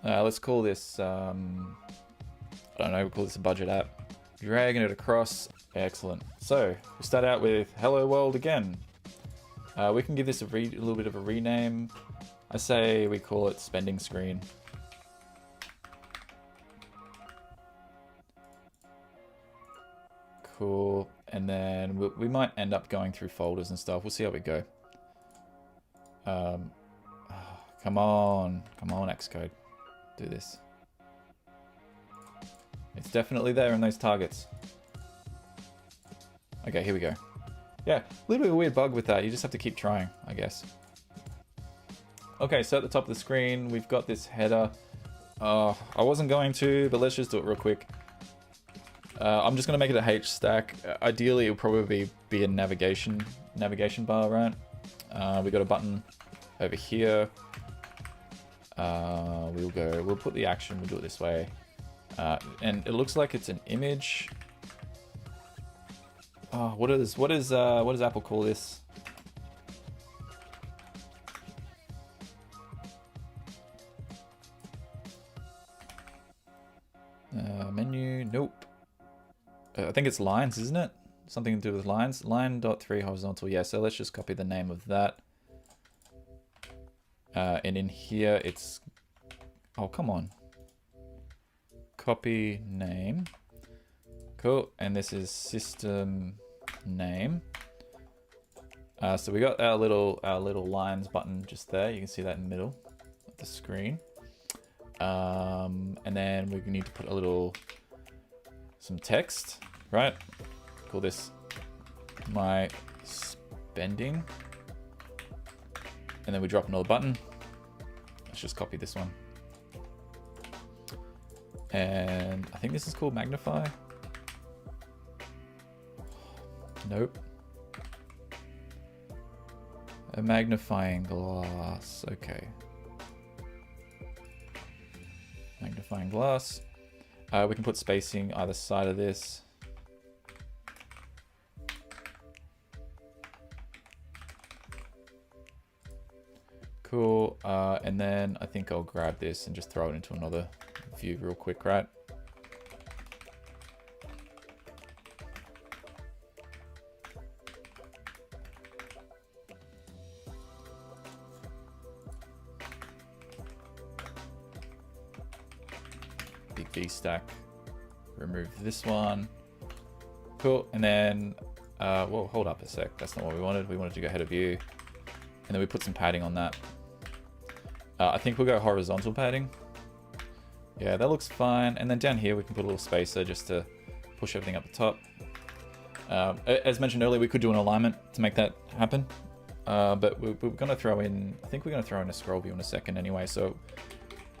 Let's call this, I don't know, we'll call this a budget app. Dragging it across. Excellent. So we start out with hello world again. We can give this a little bit of a rename. I say we call it spending screen. Cool. And then we might end up going through folders and stuff. We'll see how we go. Come on, Xcode. Do this. It's definitely there in those targets. Okay, here we go. Yeah, a little bit of a weird bug with that. You just have to keep trying, I guess. Okay, so at the top of the screen, we've got this header. I wasn't going to, but let's just do it real quick. I'm just going to make it a H stack. Ideally, it'll probably be a navigation bar, right? We got a button over here. We'll put the action, we'll do it this way. And it looks like it's an image. Oh, what does Apple call this? Menu, nope. I think it's lines, isn't it? Something to do with lines. Line.3 horizontal, yeah, so let's just copy the name of that. And in here it's, oh, come on. Copy name. Cool, and this is system name. So we got our little lines button just there. You can see that in the middle of the screen. And then we need to put some text, right? Call this my spending. And then we drop another button. Let's just copy this one. And I think this is called magnify. Nope. A magnifying glass. Okay. Magnifying glass. We can put spacing either side of this. Cool. And then I think I'll grab this and just throw it into another view real quick, right? Big V stack. Remove this one. Cool. And then, whoa, hold up a sec. That's not what we wanted. We wanted to go header view. And then we put some padding on that. I think we'll go horizontal padding. Yeah, that looks fine. And then down here, we can put a little spacer just to push everything up the top. As mentioned earlier, we could do an alignment to make that happen. But we're going to throw in, I think we're going to throw in a scroll view in a second anyway. So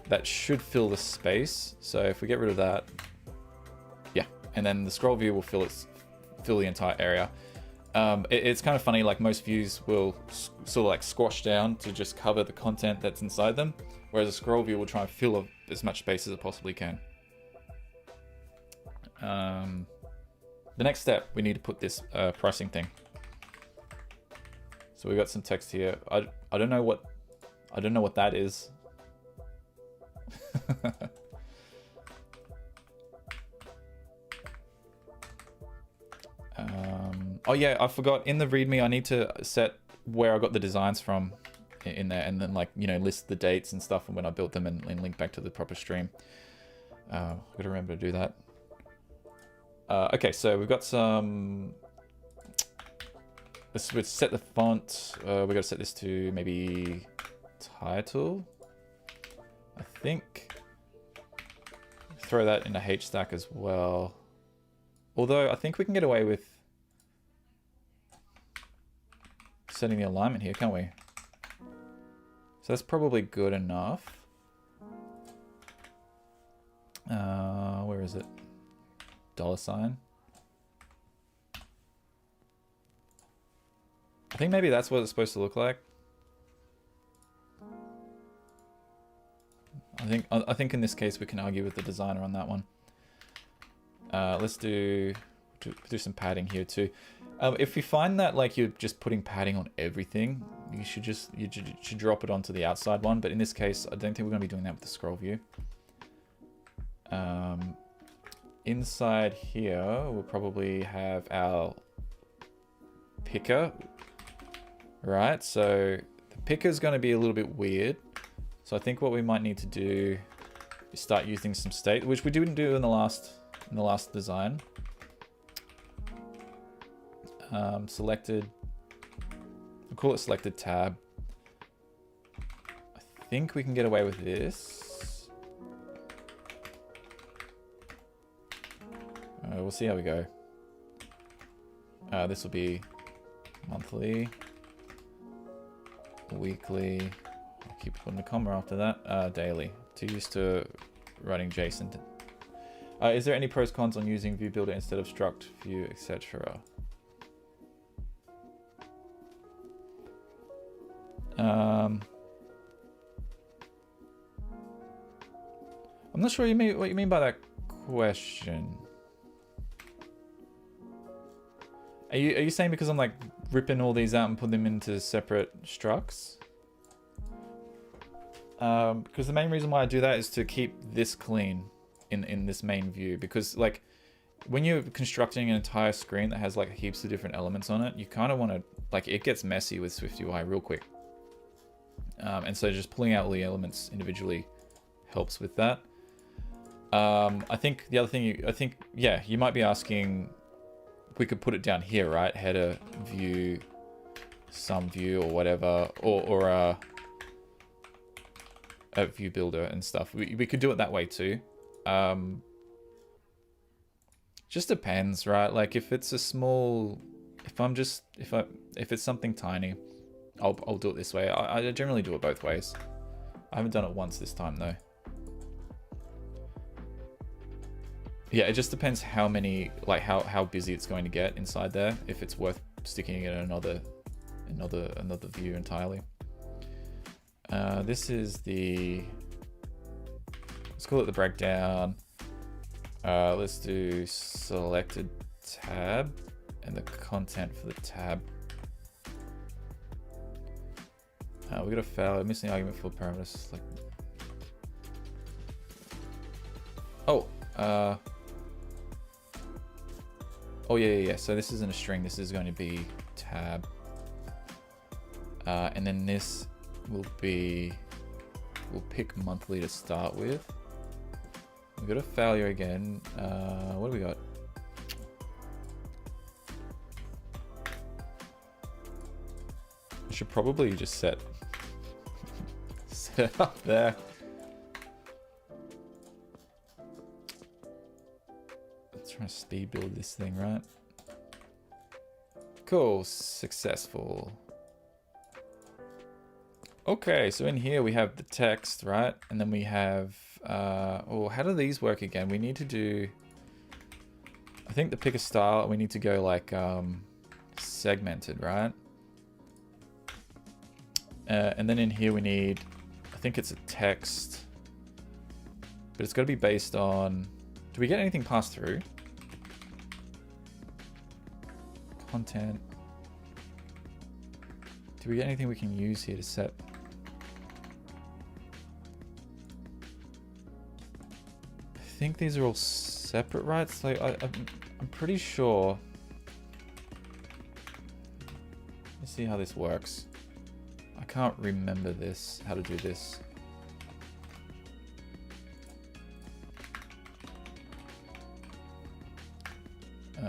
that should fill the space. So if we get rid of that, yeah. And then the scroll view will fill the entire area. It's kind of funny, like most views will sort of like squash down to just cover the content that's inside them, whereas a scroll view will try and fill as much space as it possibly can. The next step, we need to put this pricing thing. So we got some text here. I don't know what that is. Oh yeah, I forgot, in the README I need to set where I got the designs from in there, and then, like, you know, list the dates and stuff and when I built them and link back to the proper stream. Gotta remember to do that. Okay, so we've got some, let's set the font. We gotta set this to maybe title, I think. Throw that in a H stack as well. Although I think we can get away with setting the alignment here, can't we? So that's probably good enough. Where is it? $sign. I think maybe that's what it's supposed to look like. I think in this case we can argue with the designer on that one. Let's do some padding here too. If you find that like you're just putting padding on everything, you should drop it onto the outside one. But in this case, I don't think we're going to be doing that with the scroll view. Inside here, we'll probably have our picker, right? So the picker is going to be a little bit weird. So I think what we might need to do is start using some state, which we didn't do in the last design. Selected, we'll call it selected tab. I think we can get away with this. We'll see how we go. This will be monthly, weekly. I'll keep putting a comma after that. Daily. Too used to writing JSON. Is there any pros cons on using view builder instead of struct view, etc.? I'm not sure what you mean by that question. Are you saying because I'm like ripping all these out and putting them into separate structs? Because the main reason why I do that is to keep this clean in this main view, because like when you're constructing an entire screen that has like heaps of different elements on it, you kind of want to, like, it gets messy with SwiftUI real quick. And so just pulling out all the elements individually helps with that. I think the other thing, yeah, you might be asking, we could put it down here, right? Header, view, some view or whatever, or a view builder and stuff. We could do it that way too. Just depends, right? Like if it's a small, if it's something tiny, I'll do it this way. I generally do it both ways. I haven't done it once this time though. Yeah, it just depends how many, like how busy it's going to get inside there, if it's worth sticking it in another view entirely. This is the, let's call it the breakdown. Let's do selected tab and the content for the tab. We got a failure, missing argument for parameters. Like, oh yeah. So this isn't a string. This is going to be tab, and then this will be, we'll pick monthly to start with. We got a failure again. What do we got? I should probably just set it up there. Let's try to speed build this thing, right? Cool, successful. Okay, so in here we have the text, right? And then we have, how do these work again? We need to do, I think the picker style, we need to go like segmented, right? And then in here we need, I think it's a text, but it's got to be based on, do we get anything passed through? Content. Do we get anything we can use here to set? I think these are all separate, right? So I'm pretty sure. Let's see how this works. I can't remember this, how to do this.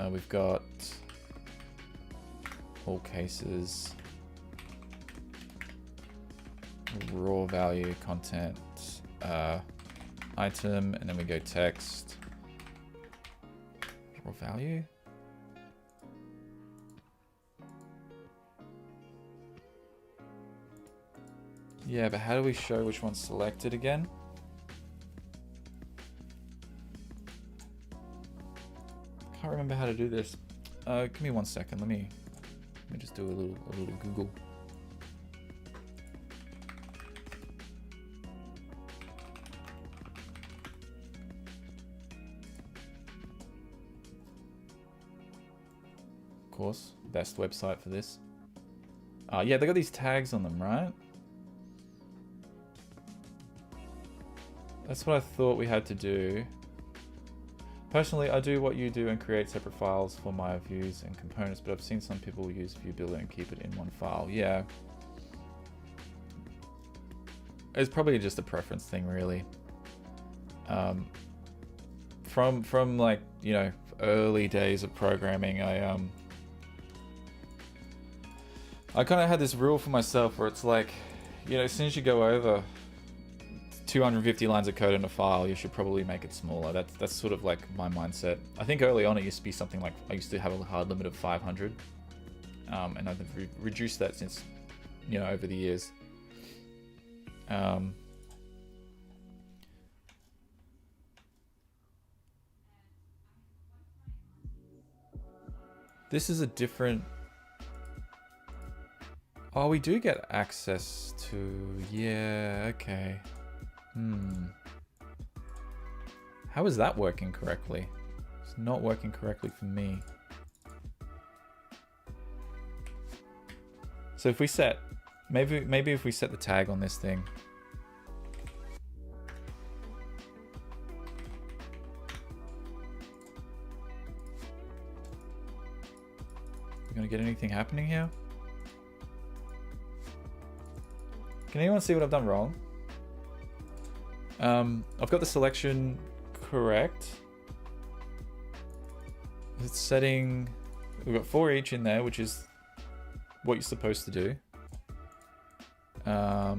We've got all cases, raw value, content, item, and then we go text, raw value. Yeah, but how do we show which one's selected again? Can't remember how to do this. Give me 1 second. Let me just do a little Google. Of course, best website for this. Yeah, they got these tags on them, right? That's what I thought we had to do. Personally, I do what you do and create separate files for my views and components, but I've seen some people use View Builder and keep it in one file. Yeah. It's probably just a preference thing, really. From like, you know, early days of programming, I kind of had this rule for myself where it's like, you know, as soon as you go over 250 lines of code in a file, you should probably make it smaller. That's sort of like my mindset. I think early on it used to be something like, I used to have a hard limit of 500, and I've reduced that since, you know, over the years. This is a different... Oh, we do get access to... Yeah, okay. How is that working correctly? It's not working correctly for me. So if we set... Maybe if we set the tag on this thing. We're gonna get anything happening here? Can anyone see what I've done wrong? I've got the selection correct. It's setting... We've got 4 each in there, which is what you're supposed to do. The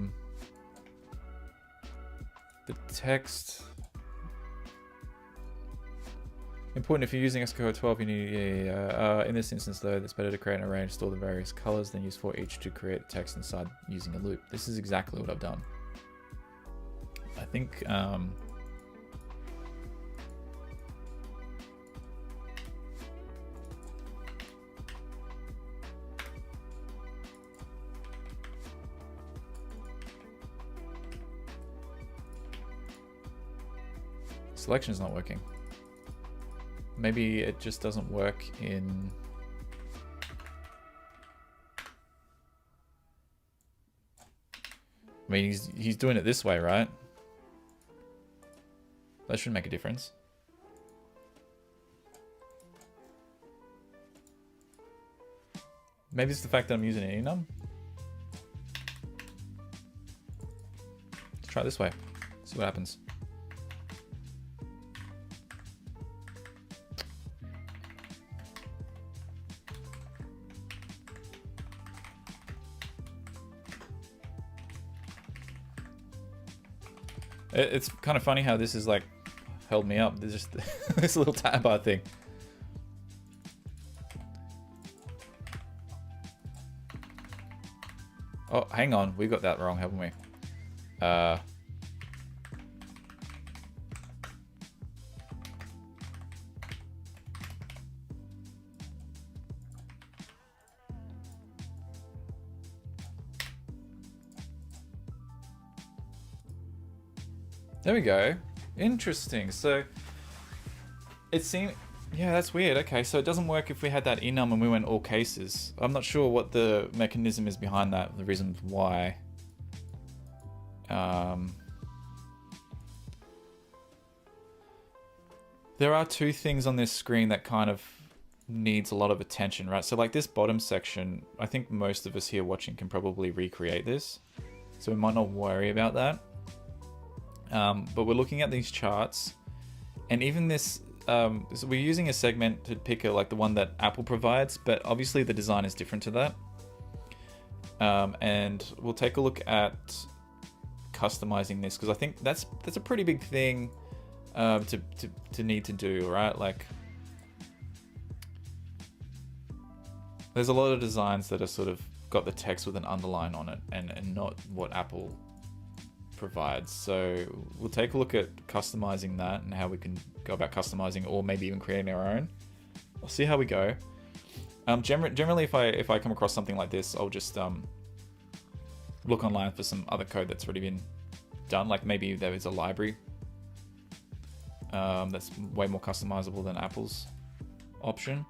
text... Important if you're using Sourcecode 12, you need... in this instance though, it's better to create an array and store the various colors than use 4 each to create text inside using a loop. This is exactly what I've done. I think... Selection is not working. Maybe it just doesn't work in... I mean, he's doing it this way, right? That should make a difference. Maybe it's the fact that I'm using an enum. Let's try it this way. See what happens. It's kind of funny how this is like held me up. There's just this little tab bar thing. Oh, hang on. We got that wrong, haven't we? There we go. Interesting. So it seemed, yeah, that's weird. Okay, so it doesn't work if we had that enum and we went all cases. I'm not sure what the mechanism is behind that, the reason why. There are two things on this screen that kind of needs a lot of attention, right? So like this bottom section, I think most of us here watching can probably recreate this. So we might not worry about that. But we're looking at these charts, and even this, so we're using a segmented picker like the one that Apple provides, but obviously the design is different to that. And we'll take a look at customizing this, because I think that's a pretty big thing to need to do, right? Like, there's a lot of designs that are sort of got the text with an underline on it, and not what Apple provides. So we'll take a look at customizing that and how we can go about customizing, or maybe even creating our own. We'll see how we go. Generally, if I come across something like this, I'll just look online for some other code that's already been done. Like maybe there is a library that's way more customizable than Apple's option.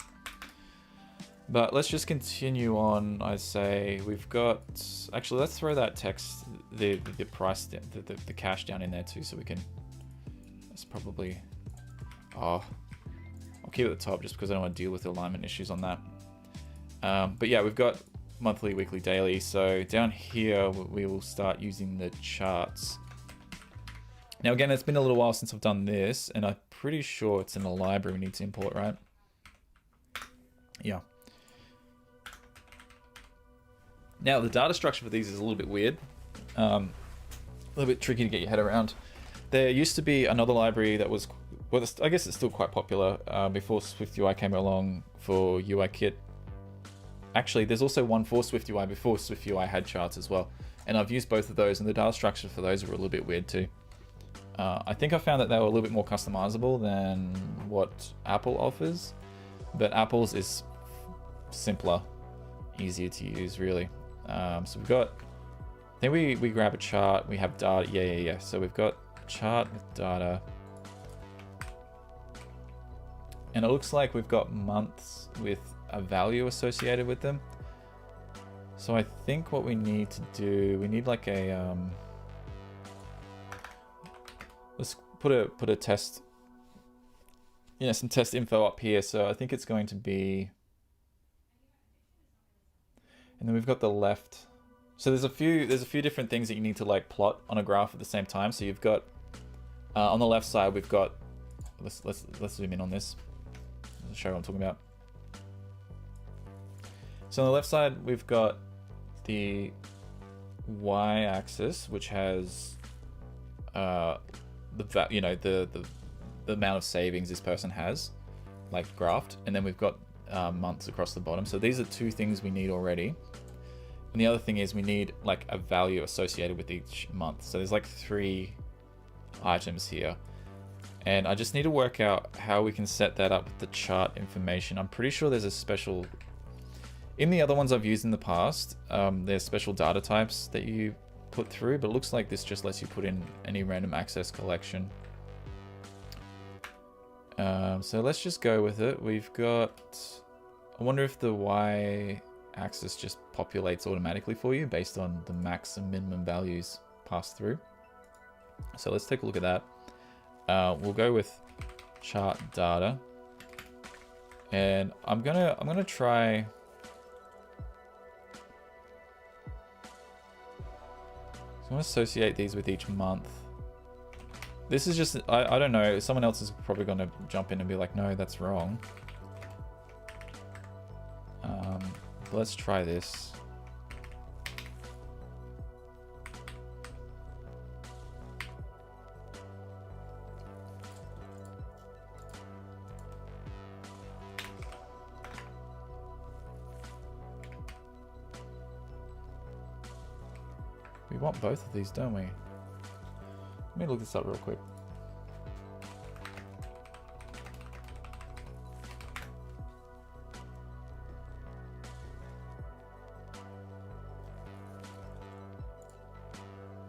But let's just continue on. I say we've got, actually let's throw that text, the price, the cash down in there too, so we can, that's probably, oh, I'll keep it at the top just because I don't want to deal with alignment issues on that. But yeah, we've got monthly, weekly, daily. So down here, we will start using the charts. Now again, it's been a little while since I've done this, and I'm pretty sure it's in a library we need to import, right? Yeah. Now the data structure for these is a little bit weird, a little bit tricky to get your head around. There used to be another library that was, well, I guess it's still quite popular before SwiftUI came along for UIKit. Actually, there's also one for SwiftUI before SwiftUI had charts as well. And I've used both of those, and the data structure for those were a little bit weird too. I think I found that they were a little bit more customizable than what Apple offers, but Apple's is simpler, easier to use really. So we've got, I think we grab a chart, we have data, yeah. So we've got chart with data. And it looks like we've got months with a value associated with them. So I think what we need to do, we need like a, let's put a test, some test info up here. So I think it's going to be, and then we've got the left. So there's a few different things that you need to like plot on a graph at the same time. So you've got, on the left side, we've got, let's zoom in on this. Let's show what I'm talking about. So on the left side, we've got the y-axis, which has the amount of savings this person has, like graphed, and then we've got months across the bottom. So these are two things we need already. And the other thing is we need like a value associated with each month. So there's like 3 items here. And I just need to work out how we can set that up with the chart information. I'm pretty sure there's a special, in the other ones I've used in the past, there's special data types that you put through, but it looks like this just lets you put in any random access collection. So let's just go with it. We've got, I wonder if the y-axis just populates automatically for you based on the max and minimum values passed through. So let's take a look at that. We'll go with chart data, and I'm gonna try. So I'm gonna associate these with each month. This is just, I don't know, someone else is probably gonna jump in and be like, no, that's wrong. Let's try this. We want both of these, don't we? Let me look this up real quick.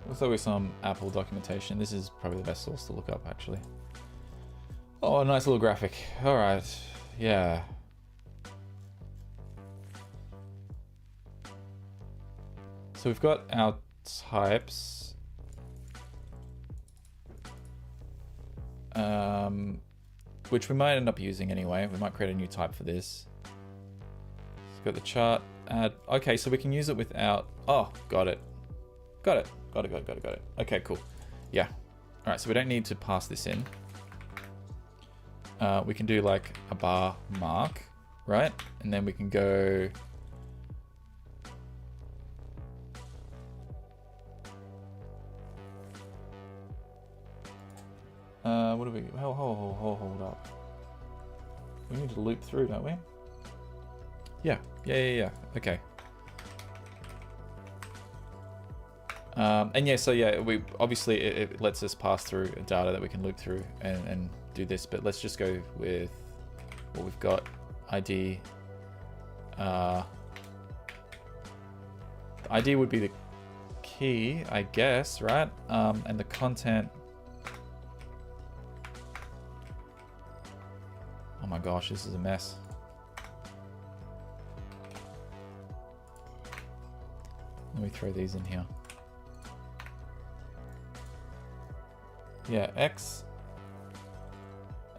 Looks like with some Apple documentation. This is probably the best source to look up, actually. Oh, a nice little graphic. All right, yeah. So we've got our types. Which we might end up using anyway. We might create a new type for this. Let's go to the chart, add. Okay, so we can use it without, oh, got it. Got it. Okay, cool. Yeah. All right, so we don't need to pass this in. We can do like a bar mark, right? And then we can go, what do we, hold up. We need to loop through, don't we? Yeah. Okay. And yeah, so yeah, we obviously it lets us pass through data that we can loop through and do this, but let's just go with what we've got. ID. ID would be the key, I guess, right? And the content. Oh my gosh, this is a mess. throw these in here. Yeah, X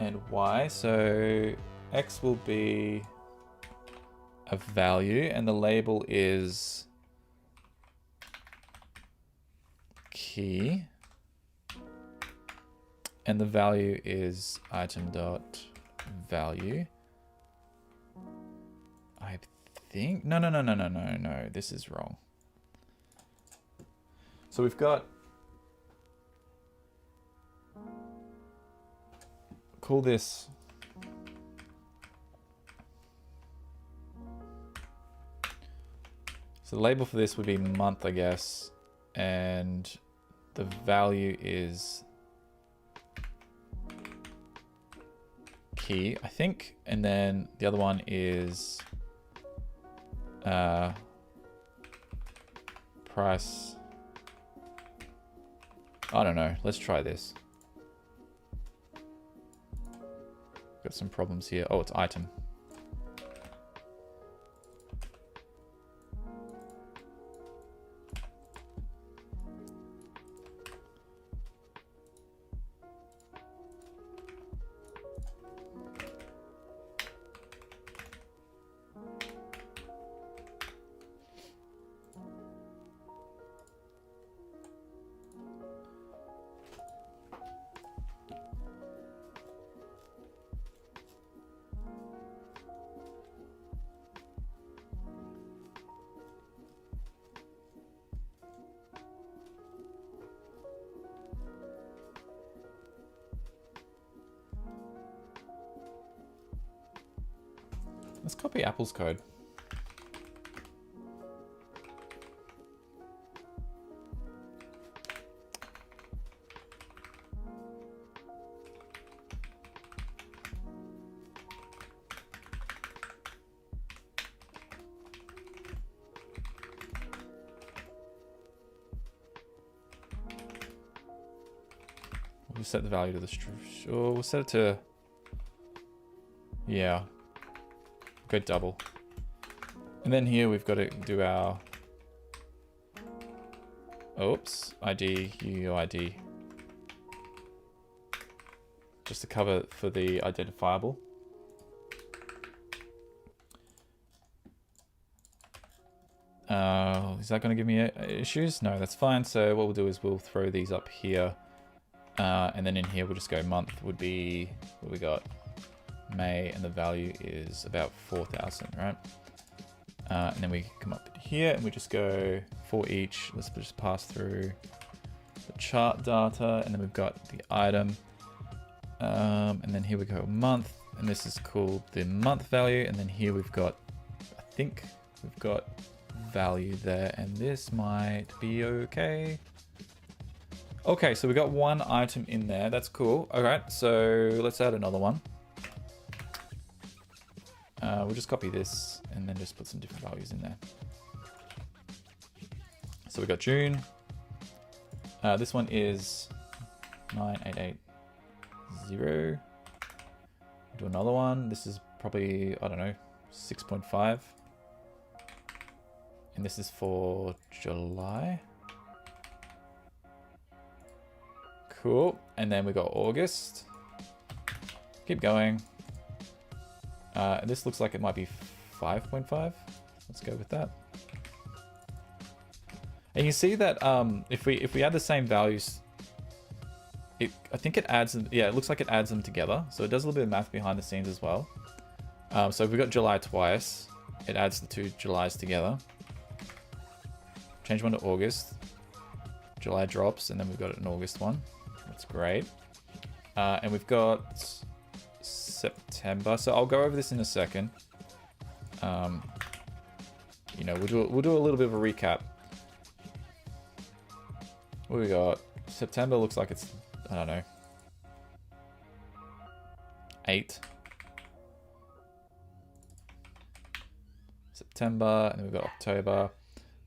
and Y. So X will be a value and the label is key. And the value is item.value. I think, no, this is wrong. So we've got, call this, so the label for this would be month, I guess, and the value is key, I think, and then the other one is price. I don't know. Let's try this. Got some problems here. Oh, it's item. Let's copy Apple's code. We'll set the value to the sure, we'll set it to, yeah. Go double. And then here we've got to do our, oops, ID, UUID. Just to cover for the identifiable. Is that going to give me issues? No, that's fine. So what we'll do is we'll throw these up here. And then in here we'll just go month would be, what we got? May, and the value is about 4,000, right? And then we come up here and we just go for each. Let's just pass through the chart data, and then we've got the item. And then here we go month, and this is called the month value. And then here we've got, I think we've got value there, and this might be okay. Okay, so we got one item in there. That's cool. All right, so let's add another one. We'll just copy this and then just put some different values in there. So we got June. This one is 9880. Do another one. This is probably, I don't know, 6.5. And this is for July. Cool. And then we got August. Keep going. This looks like it might be 5.5. Let's go with that. And you see that if we add the same values, I think it adds them. Yeah, it looks like it adds them together. So it does a little bit of math behind the scenes as well. So if we got July twice, it adds the two Julys together. Change one to August. July drops, and then we've got an August one. That's great. And we've got September. So I'll go over this in a second. You know, we'll do a little bit of a recap. What we got? September looks like it's, I don't know, 8. September, and then we've got October,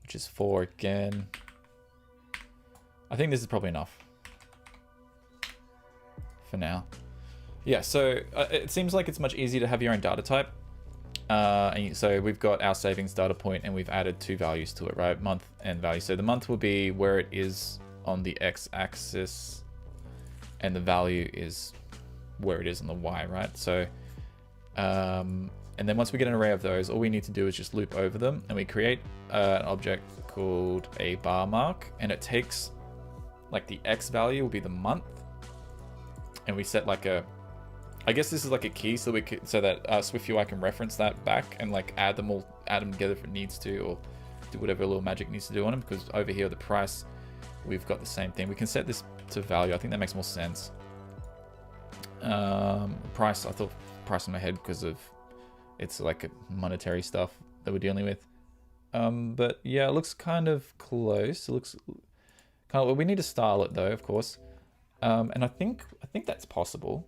which is 4 again. I think this is probably enough for now. Yeah, so it seems like it's much easier to have your own data type. And so we've got our savings data point and we've added 2 values to it, right? Month and value. So the month will be where it is on the x-axis and the value is where it is on the y, right? So, and then once we get an array of those, all we need to do is just loop over them, and we create an object called a bar mark, and it takes like the x value will be the month, and we set like a, I guess this is like a key so we could, so that SwiftUI can reference that back and like add them together if it needs to, or do whatever little magic needs to do on them. Because over here the price, we've got the same thing. We can set this to value. I think that makes more sense. Price, I thought price in my head because of it's like a monetary stuff that we're dealing with. But yeah, it looks kind of close. It looks kind of, well, we need to style it though, of course. And I think that's possible.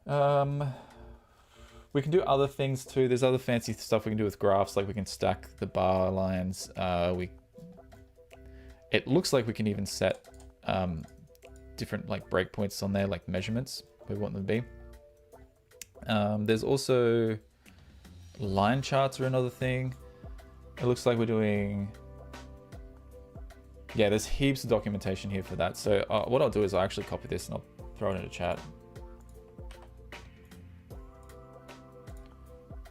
We can do other things too. There's other fancy stuff we can do with graphs, like we can stack the bar lines. It looks like we can even set different like breakpoints on there, like measurements we want them to be. There's also line charts are another thing. It looks like we're doing, yeah, there's heaps of documentation here for that. So what I'll do is I'll actually copy this and I'll throw it in the chat.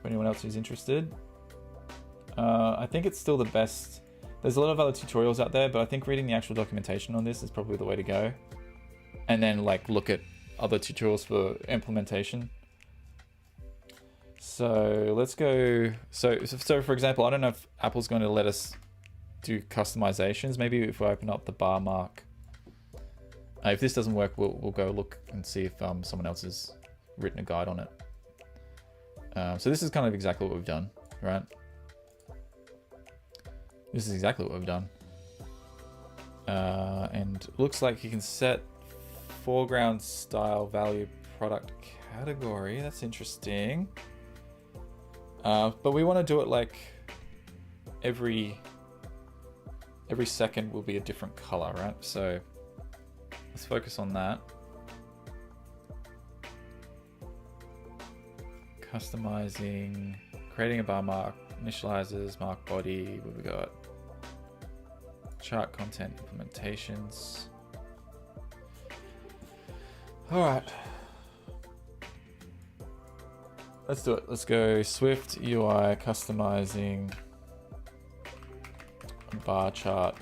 For anyone else who's interested. I think it's still the best. There's a lot of other tutorials out there, but I think reading the actual documentation on this is probably the way to go. And then like look at other tutorials for implementation. So let's go. So for example, I don't know if Apple's going to let us do customizations. Maybe if we open up the bar mark. If this doesn't work, we'll go look and see if someone else has written a guide on it. So this is kind of exactly what we've done, right? This is exactly what we've done. And looks like you can set foreground style value product category. That's interesting. But we want to do it like every second will be a different color, right? So let's focus on that. Customizing, creating a bar mark, initializers, mark body, what we got? Chart content implementations. All right. Let's do it. Let's go SwiftUI customizing bar chart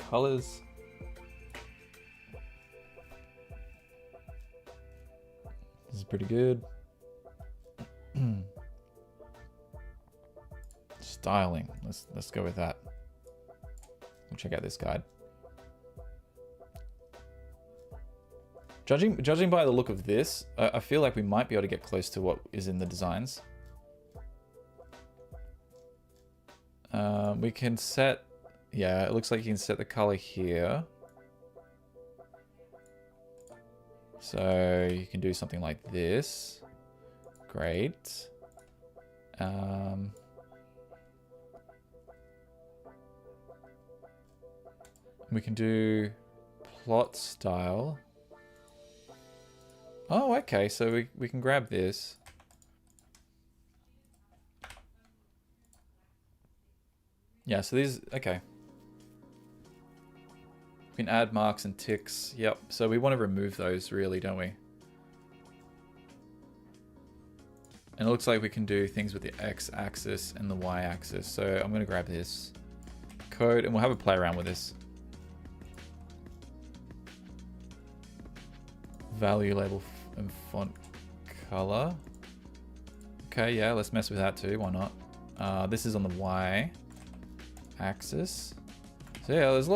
colors. This is pretty good. Styling. Let's go with that. We'll check out this guide. Judging by the look of this, I feel like we might be able to get close to what is in the designs. We can set, yeah, it looks like you can set the color here. So you can do something like this. Great. We can do plot style. Oh, okay, so we can grab this. Yeah, so these, okay. We can add marks and ticks. Yep, so we want to remove those really, don't we? And it looks like we can do things with the x-axis and the y-axis. So I'm going to grab this code and we'll have a play around with this. Value label and font color. Okay, yeah, let's mess with that too. Why not? This is on the y-axis. So yeah, there's a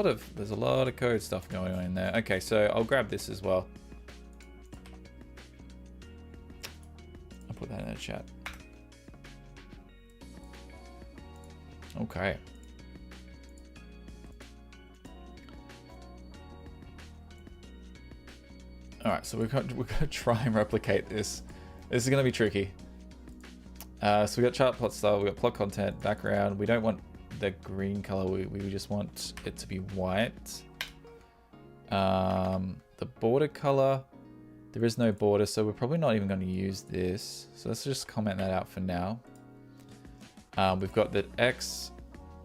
lot of code stuff going on in there. Okay, so I'll grab this as well. I'll put that in the chat. Okay. All right, so we're going to try and replicate this. This is going to be tricky. So we got chart plot style, we got plot content, background. We don't want the green color. We just want it to be white. The border color. There is no border, so we're probably not even going to use this. So let's just comment that out for now. We've got the X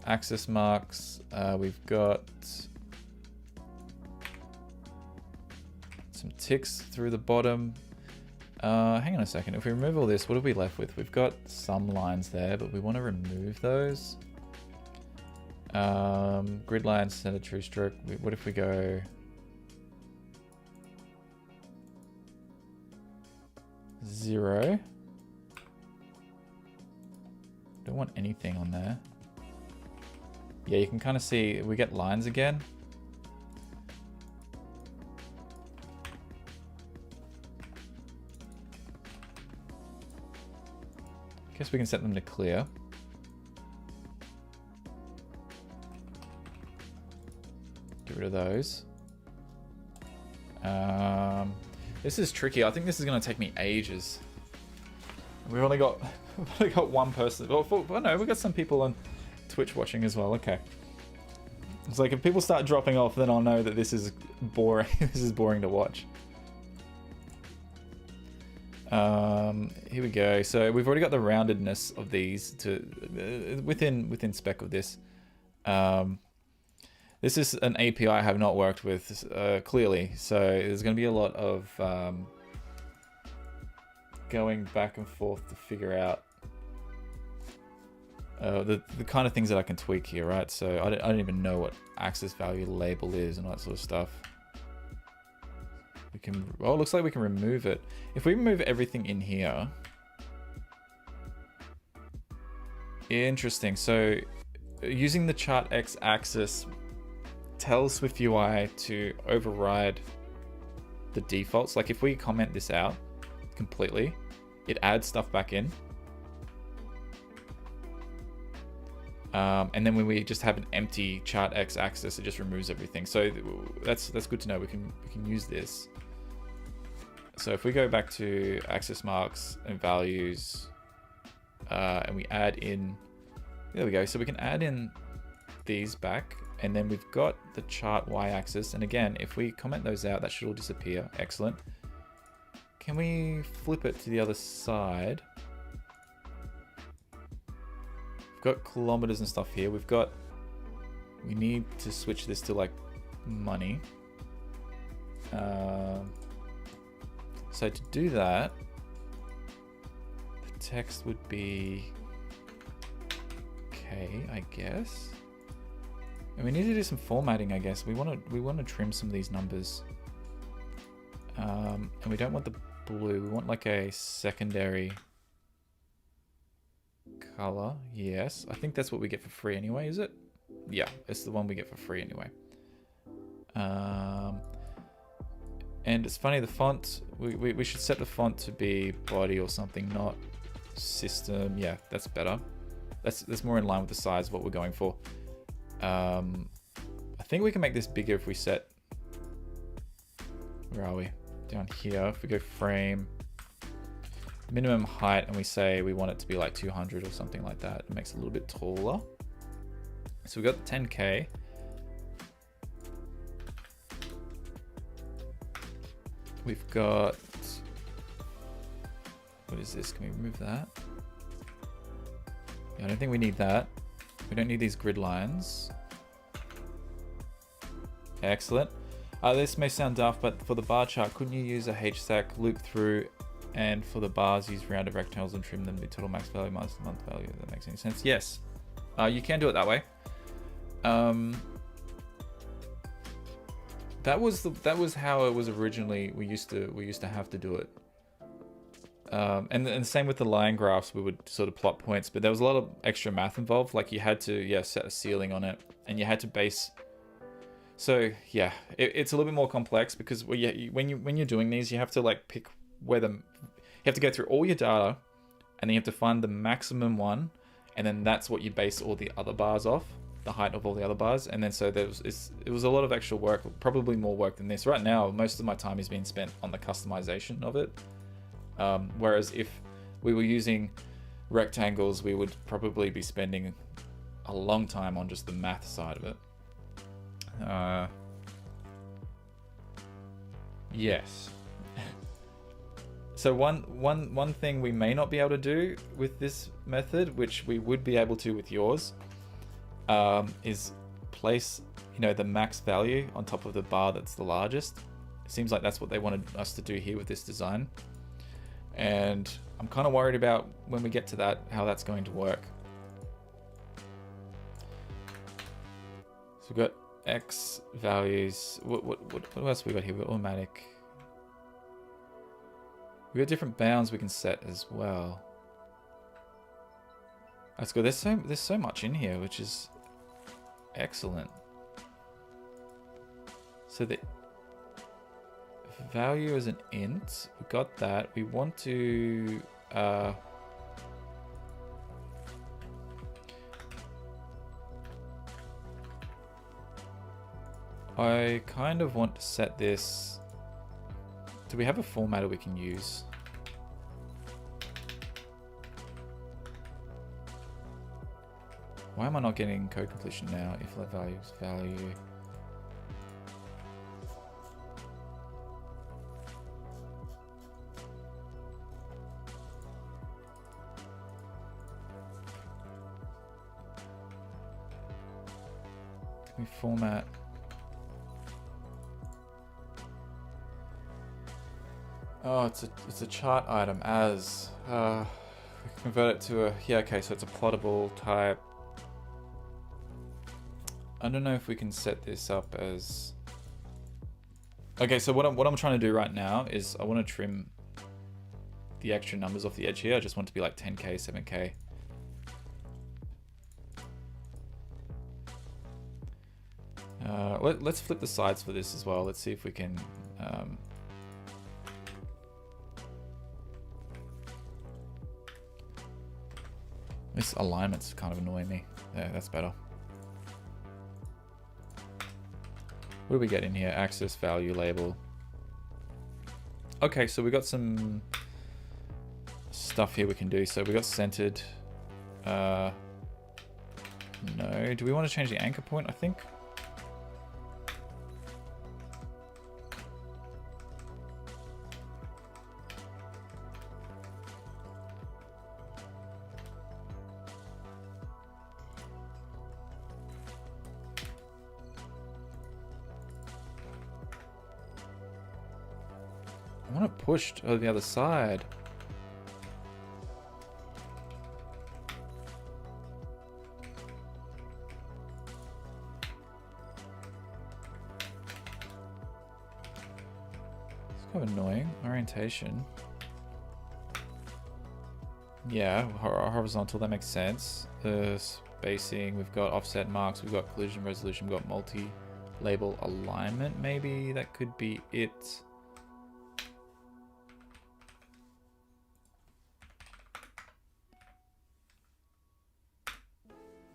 axis marks. We've got some ticks through the bottom. Hang on a second. If we remove all this, what are we left with? We've got some lines there, but we want to remove those. Grid line, center, true stroke. What if we go 0? Don't want anything on there. Yeah, you can kind of see we get lines again. Guess we can set them to clear. Get rid of those. This is tricky. I think this is going to take me ages. We've only got one person. Oh no, we've got some people on Twitch watching as well. Okay. It's like if people start dropping off, then I'll know that this is boring. This is boring to watch. Here we go. So we've already got the roundedness of these to within spec of this. This is an API I have not worked with clearly, so there's going to be a lot of going back and forth to figure out the kind of things that I can tweak here, right? So I don't even know what axis value label is and all that sort of stuff. We can, oh, it looks like we can remove it. If we remove everything in here, interesting. So using the chart X axis tells SwiftUI to override the defaults. Like if we comment this out completely, it adds stuff back in. And then when we just have an empty chart X axis, it just removes everything. So that's good to know. We can use this. So if we go back to axis marks and values, and we add in, there we go. So we can add in these back, and then we've got the chart Y axis. And again, if we comment those out, that should all disappear. Excellent. Can we flip it to the other side? We've got kilometers and stuff here. We need to switch this to like money. So to do that, the text would be K, I guess. And we need to do some formatting, I guess. We want to trim some of these numbers. And we don't want the blue. We want like a secondary color. Yes, I think that's what we get for free anyway, is it? Yeah, it's the one we get for free anyway. And it's funny, the font, we should set the font to be body or something, not system. Yeah, that's better. That's more in line with the size of what we're going for. I think we can make this bigger if we set, where are we? Down here, if we go frame, minimum height, and we say we want it to be like 200 or something like that. It makes it a little bit taller. So we've got 10K. We've got, what is this? Can we remove that? Yeah, I don't think we need that. We don't need these grid lines. Excellent. This may sound daft, but for the bar chart, couldn't you use a HStack loop through, and for the bars, use rounded rectangles and trim them to be total max value minus the month value? If that makes any sense. Yes, you can do it that way. That was how it was originally. We used to have to do it. And the same with the line graphs. We would sort of plot points, but there was a lot of extra math involved. Like you had to set a ceiling on it, and you had to base. So yeah, it's a little bit more complex because when you're doing these, you have to like pick where you have to go through all your data, and then you have to find the maximum one, and then that's what you base all the other bars off, the height of all the other bars. And then so it was a lot of extra work, probably more work than this. Right now, most of my time is being spent on the customization of it. Whereas if we were using rectangles, we would probably be spending a long time on just the math side of it. Yes. So one thing we may not be able to do with this method, which we would be able to with yours, is place, you know, the max value on top of the bar that's the largest. It seems like that's what they wanted us to do here with this design. And I'm kind of worried about when we get to that, how that's going to work. So we've got X values. What else we got here? We've got automatic. We've got different bounds we can set as well. That's good. There's so much in here, which is excellent. So the value is an int. We got that. We want to I kind of want to set this. Do we have a formatter we can use? Why am I not getting code completion now? If that value is value. Can we format? Oh, it's a chart item as. We convert it to a, yeah, okay, so it's a plottable type. I don't know if we can set this up as. Okay, so what I'm trying to do right now is I want to trim the extra numbers off the edge here. I just want it to be like 10K, 7K. Let's flip the sides for this as well. Let's see if we can. This alignment's kind of annoying me. Yeah, that's better. What do we get in here? Axis, value, label. Okay, so we got some stuff here we can do. So we got centered. No, do we want to change the anchor point? I think. I want to push to the other side. It's kind of annoying. Orientation. Yeah, horizontal, that makes sense. Spacing, we've got offset marks, we've got collision resolution, we've got multi-label alignment. Maybe that could be it.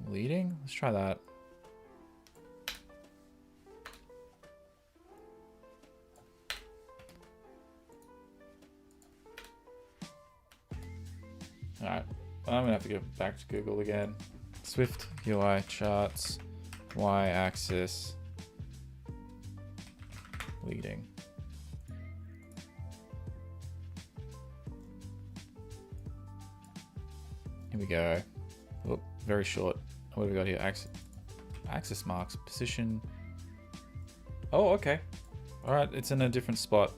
Leading? Let's try that. Alright, I'm gonna have to go back to Google again. SwiftUI Charts, Y-axis, leading. Here we go. Oh, very short. What have we got here? Axis marks, position. Oh, okay. All right, it's in a different spot.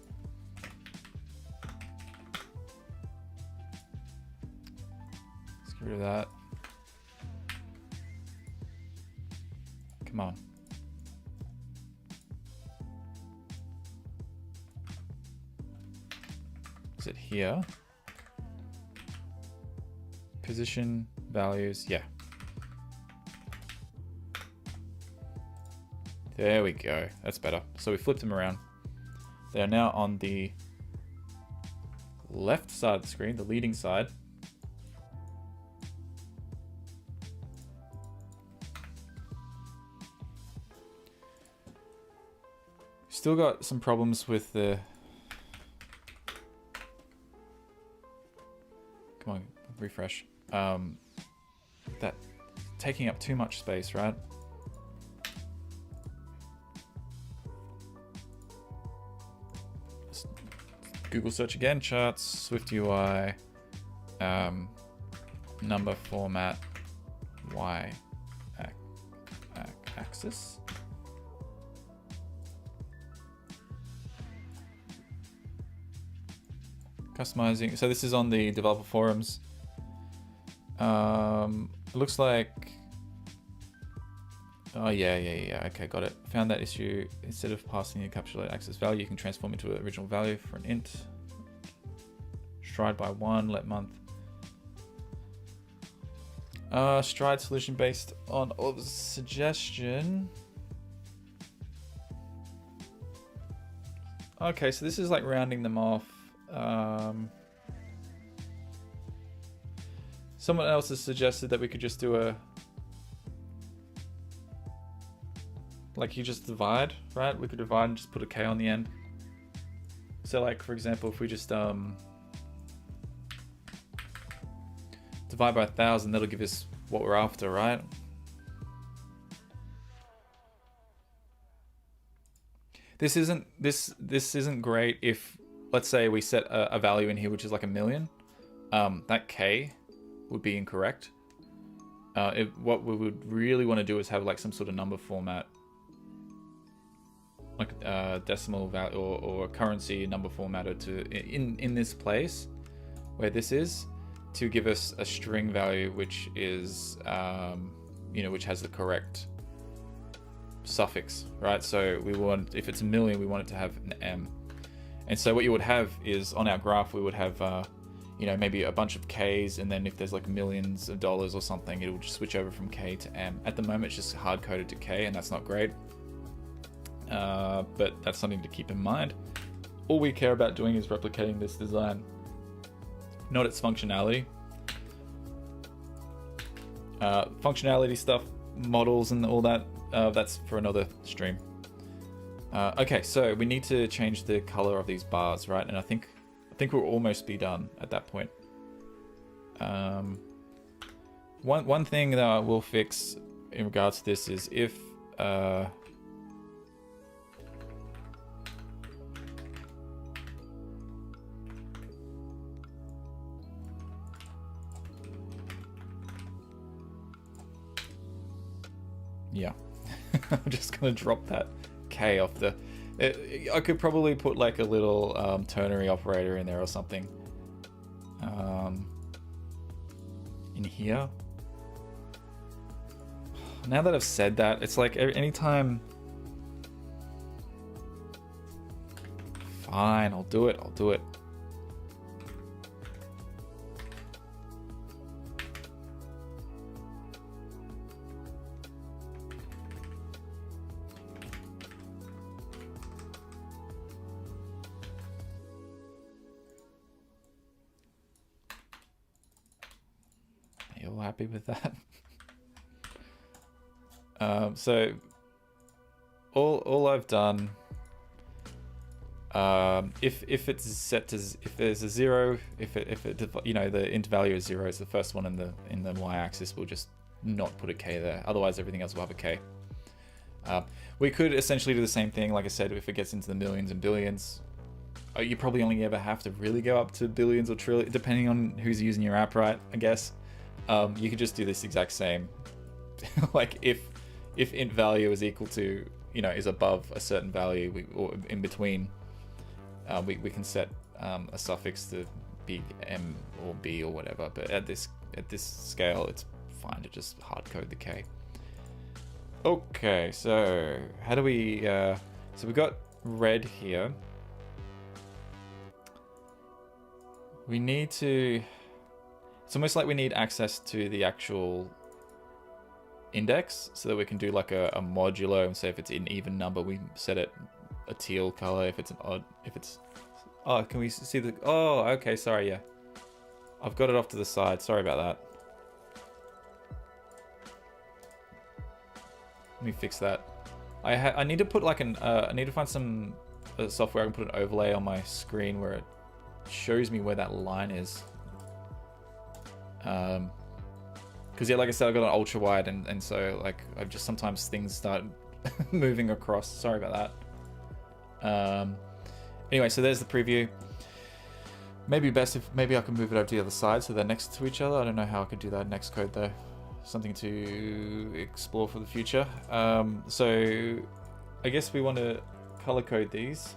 Let's get rid of that. Come on. Is it here? Position, values, yeah. There we go. That's better. So we flipped them around. They are now on the left side of the screen, the leading side. Still got some problems with the... Come on, refresh. That taking up too much space, right? Google search again, charts, SwiftUI, number format, Y axis. Customizing. So this is on the developer forums. It looks like. Oh yeah. Okay, got it. Found that issue. Instead of passing a encapsulate access value, you can transform into an original value for an int. Stride by 1, let month. Stride solution based on suggestion. Okay, so this is like rounding them off. Someone else has suggested that we could just do a, like you just divide, right? We could divide and just put a K on the end. So like, for example, if we just divide by 1,000, that'll give us what we're after, right? This isn't great if, let's say we set a value in here which is like 1,000,000. That K would be incorrect. What we would really want to do is have like some sort of number format, like decimal value or currency number formatter to in this place where this is, to give us a string value which is which has the correct suffix, right? So we want, if it's 1,000,000, we want it to have an M. And so what you would have is, on our graph, we would have maybe a bunch of K's, and then if there's like millions of dollars or something, it will just switch over from K to M. At the moment it's just hard coded to K, and that's not great, but that's something to keep in mind. All we care about doing is replicating this design, not its functionality. Functionality stuff, models and all that, that's for another stream. Okay, so we need to change the color of these bars, right? And I think we'll almost be done at that point. One thing that I will fix in regards to this is if yeah, I'm just gonna drop that K off the. I could probably put like a little ternary operator in there or something. In here. Now that I've said that, it's like anytime. Fine, I'll do it. Happy with that. So all I've done, if it's set to, if there's a 0, if the int value is 0, is the first one in the y-axis, we'll just not put a K there. Otherwise everything else will have a K. We could essentially do the same thing, like I said, if it gets into the millions and billions. You probably only ever have to really go up to billions or trillions, depending on who's using your app, right? I guess. You could just do this exact same. Like if int value is equal to, is above a certain value, or in between, we can set a suffix to be M or B or whatever. But at this scale, it's fine to just hard code the K. Okay, so how do we? So we got red here. We need to. It's almost like we need access to the actual index so that we can do like a modulo, and say if it's an even number, we set it a teal color. If it's an odd, oh, can we see the, oh, okay, sorry, yeah. I've got it off to the side, sorry about that. Let me fix that. I need to put like I need to find some software I can put an overlay on my screen where it shows me where that line is. Because yeah, like I said, I've got an ultra wide, and so like I've just sometimes things start moving across. Sorry about that. Anyway, so there's the preview. Maybe best if maybe I can move it over to the other side so they're next to each other. I don't know how I could do that in next code though. Something to explore for the future. So I guess we want to color code these.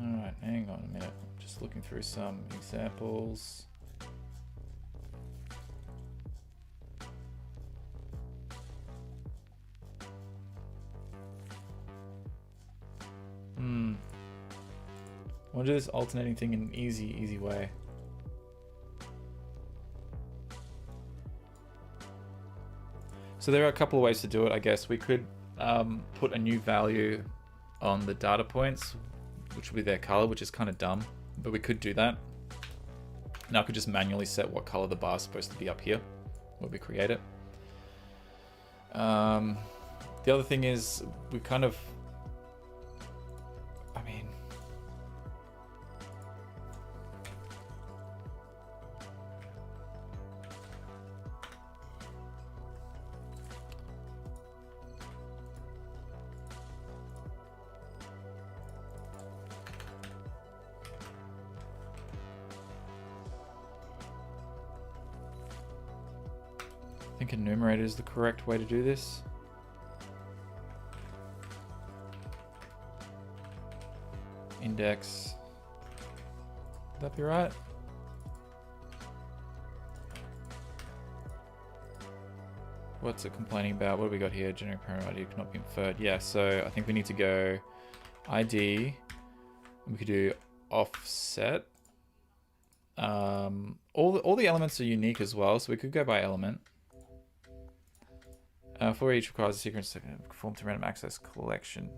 Alright, hang on a minute. Just looking through some examples. I want to do this alternating thing in an easy way. So there are a couple of ways to do it, I guess. We could put a new value on the data points, which would be their color, which is kind of dumb, but we could do that. Now I could just manually set what color the bar is supposed to be up here when we create it. The other thing is we kind of, I mean, I think enumerator is the correct way to do this. Index. Would that be right? What's it complaining about? What do we got here? Generic parent ID cannot be inferred. Yeah, so I think we need to go ID. We could do offset. All the elements are unique as well, so we could go by element. For each requires a sequence to conform to random access collection.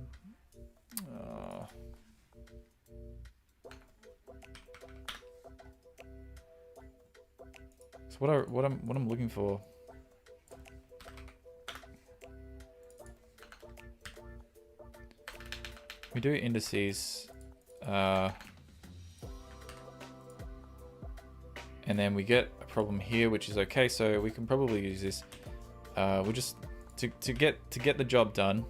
So what I'm looking for. We do indices, and then we get a problem here, which is okay. So we can probably use this. We'll just to get the job done.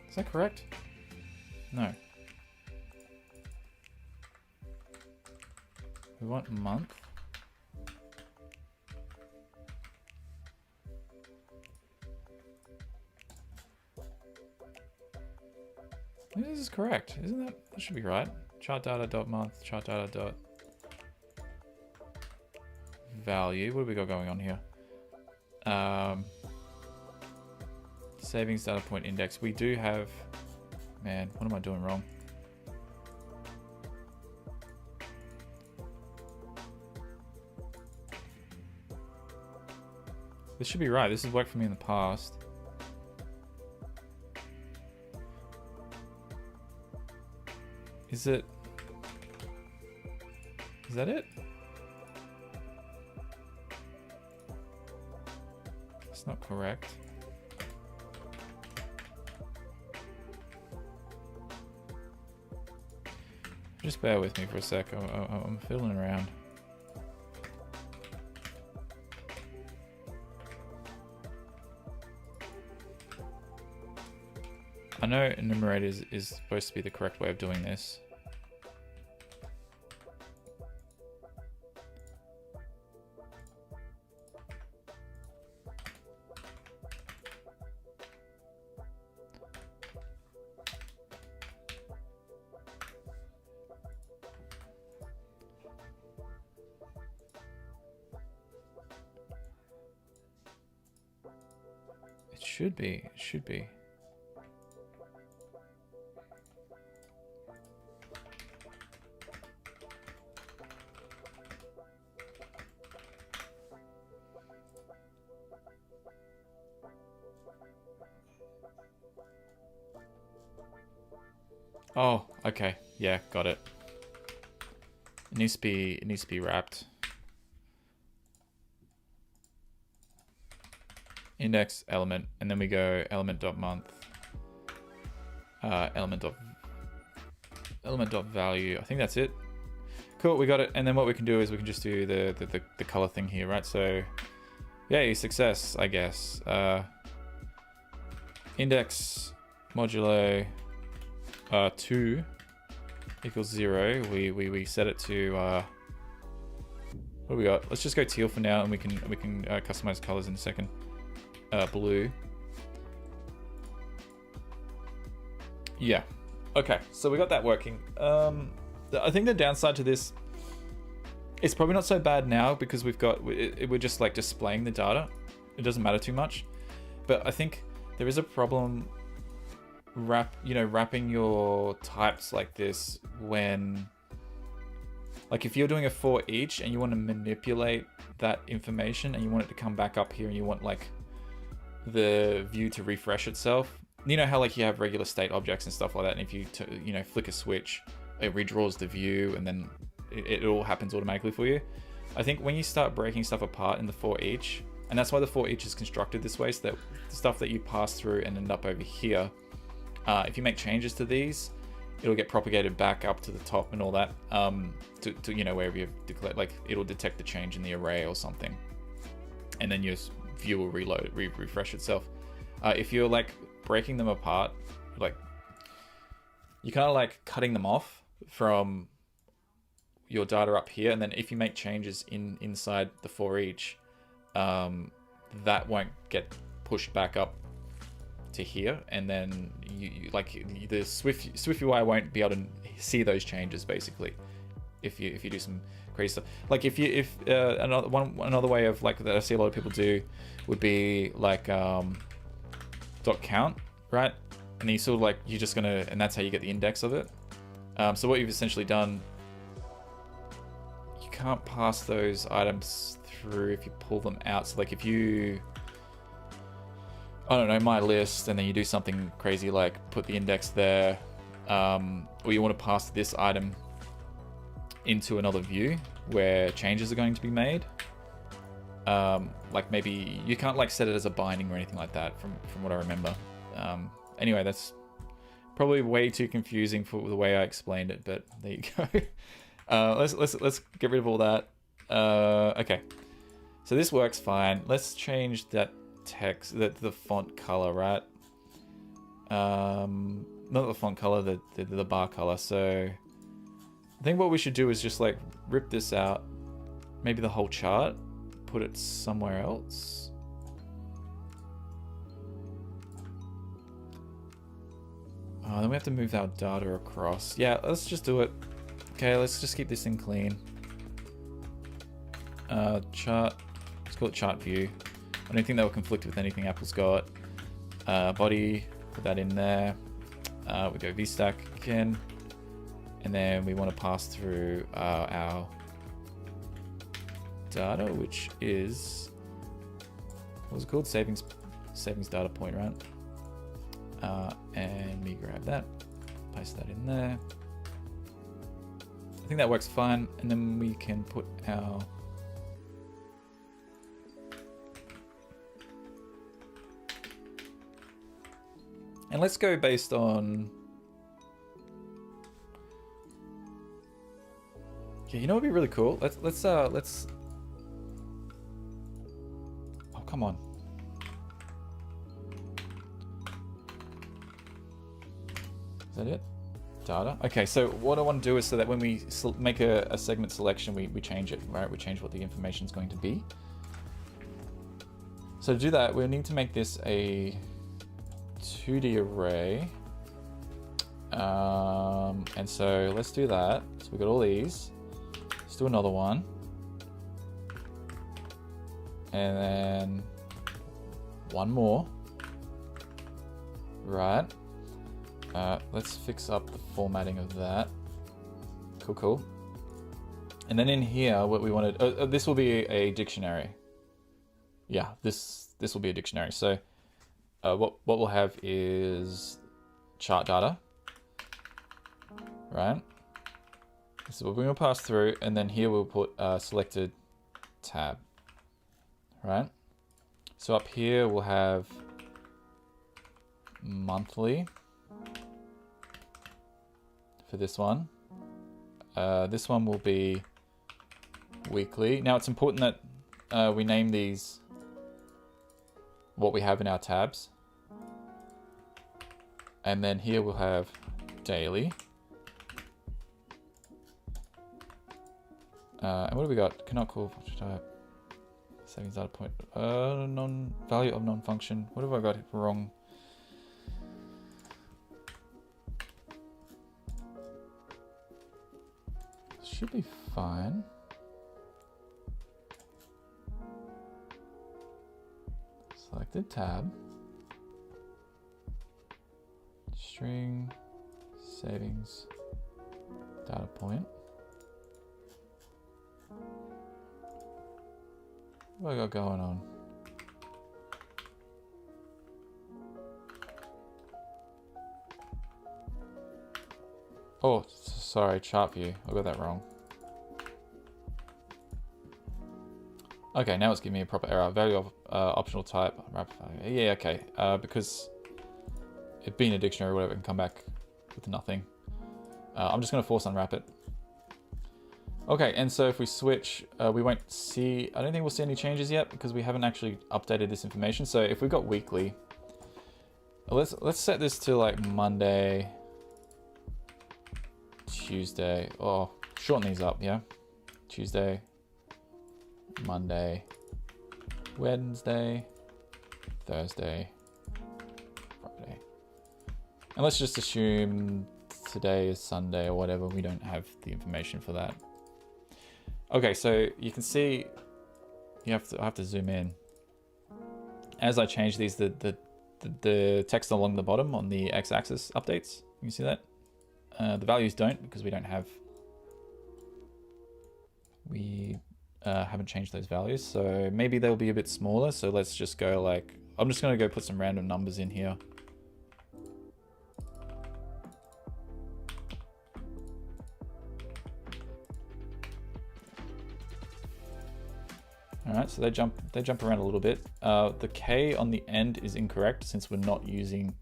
Is that correct? No. We want month. This is correct, isn't that? That should be right. Chart data dot month, chart data dot value. What have we got going on here? Savings data point index. We do have, man, what am I doing wrong? This should be right. This has worked for me in the past. Is that it? It's not correct. Just bear with me for a sec. I'm fiddling around. I know enumerator is supposed to be the correct way of doing this. It should be. Oh, okay. Yeah, got it. It needs to be wrapped. Index element, and then we go element.month, element.value. I think that's it. Cool, we got it. And then what we can do is we can just do the color thing here, right? So, yay, success, I guess. Index modulo 2 equals 0. We set it to what do we got? Let's just go teal for now, and we can customize colors in a second. Blue. Yeah. Okay, so we got that working. I think the downside to this, it's probably not so bad now because we're just like displaying the data. It doesn't matter too much, but I think there is a problem wrapping your types like this when, like, if you're doing a for each and you want to manipulate that information and you want it to come back up here and you want like the view to refresh itself. You know how like you have regular state objects and stuff like that, and if you flick a switch, it redraws the view and then it all happens automatically for you. I think when you start breaking stuff apart in the for each, and that's why the for each is constructed this way, so that the stuff that you pass through and end up over here, if you make changes to these, it'll get propagated back up to the top and all that, to wherever you've declared, like it'll detect the change in the array or something, and then your view will refresh itself. If you're like breaking them apart, like you're kind of like cutting them off from your data up here, and then if you make changes inside the for each, that won't get pushed back up to here, and then you like the SwiftUI won't be able to see those changes basically if you do some crazy stuff. Like if another way of like that I see a lot of people do would be like dot count, right? And you sort of like and that's how you get the index of it. So what you've essentially done, you can't pass those items through if you pull them out. So like if you, I don't know, my list, and then you do something crazy like put the index there, or you want to pass this item into another view where changes are going to be made. Like maybe you can't like set it as a binding or anything like that from what I remember. Anyway, that's probably way too confusing for the way I explained it, but there you go. Let's get rid of all that. Okay, so this works fine. Let's change that text, the font color, right? Not the font color, the bar color. So I think what we should do is just like rip this out, maybe the whole chart, put it somewhere else. Then we have to move our data across. Yeah, let's just do it. Okay, let's just keep this thing clean. Chart, let's call it chart view. I don't think that will conflict with anything Apple's got. Body, put that in there. We go VStack again. And then we want to pass through our data, which is, what was it called? Savings data point, right? And we grab that, paste that in there. I think that works fine. And then we can put our and let's go based on, yeah, you know what would be really cool? Let's oh, come on. Is that it? Data. Okay, so what I want to do is so that when we make a segment selection, we change it, right? We change what the information is going to be. So to do that, we need to make this a 2D array. And so let's do that. So we got all these. Let's do another one. And then one more. Right. Let's fix up the formatting of that. Cool. And then in here, what we wanted, this will be a dictionary. Yeah, this will be a dictionary. So what we'll have is chart data. right? This is what we're going to pass through, and then here we'll put selected tab, right? So up here we'll have monthly for this one. This one will be weekly. Now it's important that we name these what we have in our tabs. And then here we'll have daily. And what do we got? Cannot call type. Settings data point. Value of non-function. What have I got wrong? Should be fine. Selected tab. String savings data point. What have I got going on? Oh, sorry, chart view. I got that wrong. Okay, now it's giving me a proper error. Value of optional type. Rapid value. Yeah, okay. Because it being a dictionary or whatever, it can come back with nothing. I'm just going to force unwrap it. Okay, and so if we switch, we won't see, I don't think we'll see any changes yet because we haven't actually updated this information. So if we've got weekly, let's set this to like Monday, Tuesday, oh, shorten these up, yeah? Tuesday, Monday, Wednesday, Thursday, Friday. And let's just assume today is Sunday or whatever. We don't have the information for that. Okay, so you can see, I have to zoom in. As I change these, the text along the bottom on the x-axis updates. You can see that. The values don't because we haven't changed those values. So maybe they'll be a bit smaller. So let's just go like, I'm just gonna go put some random numbers in here. All right, so they jump around a little bit. The K on the end is incorrect since we're not using,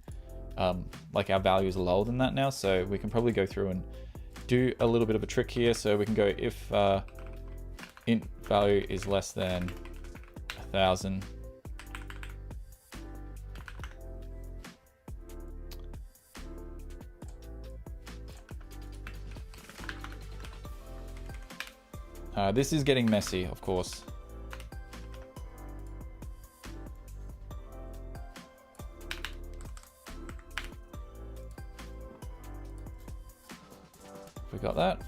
like our values are lower than that now. So we can probably go through and do a little bit of a trick here. So we can go if int value is less than 1,000. This is getting messy, of course. We got that.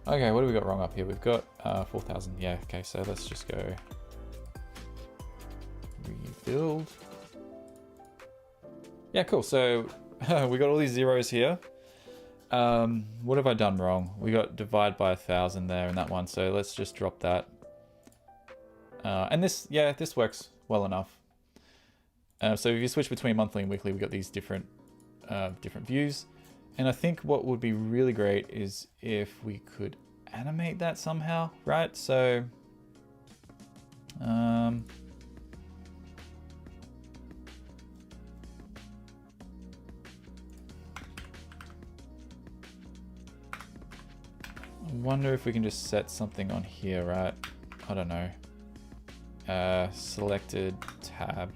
Okay, what do we got wrong up here? We've got 4,000. Yeah, okay, so let's just go rebuild. Yeah, cool. So we got all these zeros here. What have I done wrong? We got divide by 1,000 there in that one. So let's just drop that. And this, yeah, this works well enough. So if you switch between monthly and weekly, we got these different views. And I think what would be really great is if we could animate that somehow, right? So, I wonder if we can just set something on here, right? I don't know. Selected tab.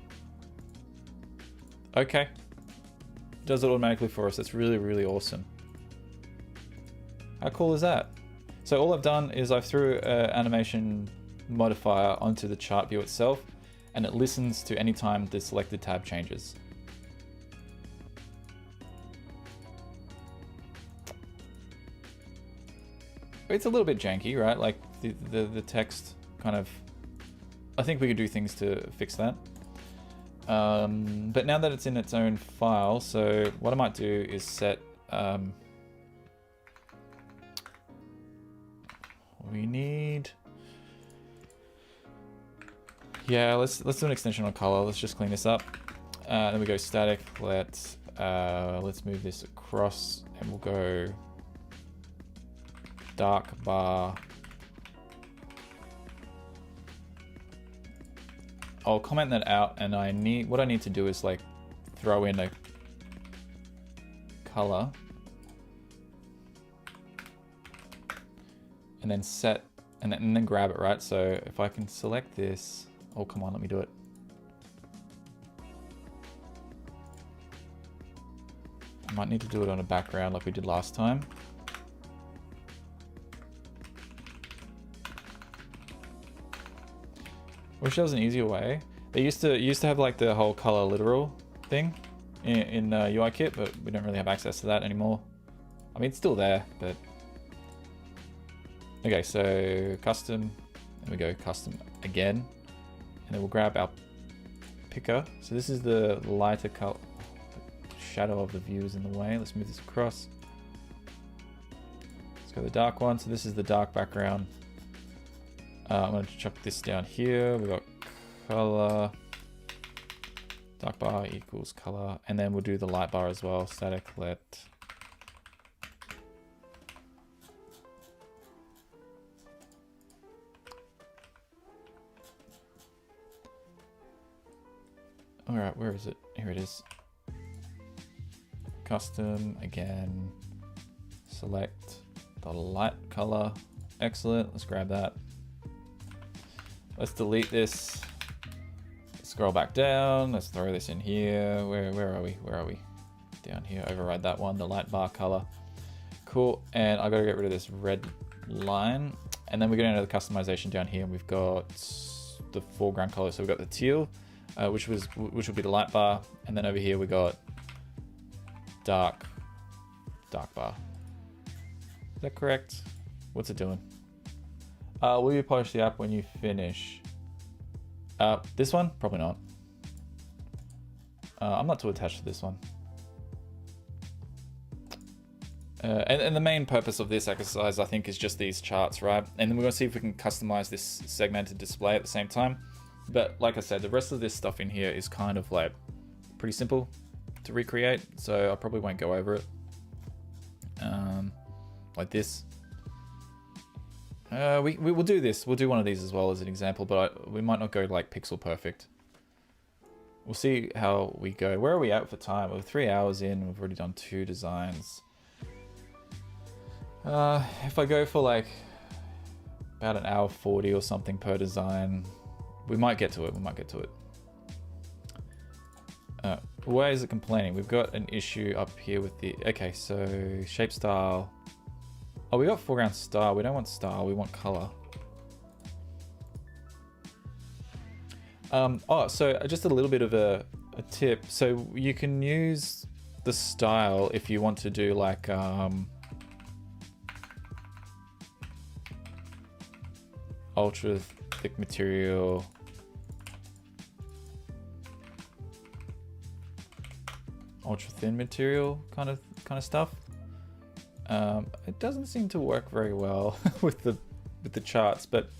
Okay. Does it automatically for us. That's really, really awesome. How cool is that? So all I've done is I've threw an animation modifier onto the chart view itself, and it listens to any time the selected tab changes. It's a little bit janky, right? Like the text kind of, I think we could do things to fix that. But now that it's in its own file, so what I might do is set, we need, yeah, let's do an extension on color. Let's just clean this up. Then we go static. Let's move this across, and we'll go dark bar. I'll comment that out, and what I need to do is like throw in a color and then set and then grab it, right? So if I can select this, oh come on, let me do it. I might need to do it on a background like we did last time. Wish there was an easier way. They used to have like the whole color literal thing in UIKit, but we don't really have access to that anymore. I mean, it's still there, but okay. So custom, and we go custom again, and then we'll grab our picker. So this is the lighter color. Shadow of the view is in the way. Let's move this across. Let's go the dark one. So this is the dark background. I'm going to chuck this down here. We've got color, dark bar equals color, and then we'll do the light bar as well. Static let. All right, where is it? Here it is. Custom again. Select the light color. Excellent. Let's grab that. Let's delete this. Scroll back down. Let's throw this in here. Where are we? Where are we? Down here. Override that one. The light bar color. Cool. And I got to get rid of this red line. And then we go down to the customization down here, and we've got the foreground color. So we've got the teal, which will be the light bar, and then over here we got dark bar. Is that correct? What's it doing? Will you polish the app when you finish? This one? Probably not. I'm not too attached to this one. And the main purpose of this exercise, I think, is just these charts, right? And then we're going to see if we can customize this segmented display at the same time. But like I said, the rest of this stuff in here is kind of like pretty simple to recreate, so I probably won't go over it. Like this. We will do this. We'll do one of these as well as an example, but we might not go like pixel perfect. We'll see how we go. Where are we at for time? We're 3 hours in. We've already done 2 designs. If I go for like about an hour 40 or something per design, we might get to it. We might get to it. Why is it complaining? We've got an issue up here with the... Okay, so shape style. Oh, we got foreground style. We don't want style. We want color. Oh, so just a little bit of a tip. So you can use the style if you want to do like... ultra thick material. Ultra thin material kind of stuff. It doesn't seem to work very well with the charts, but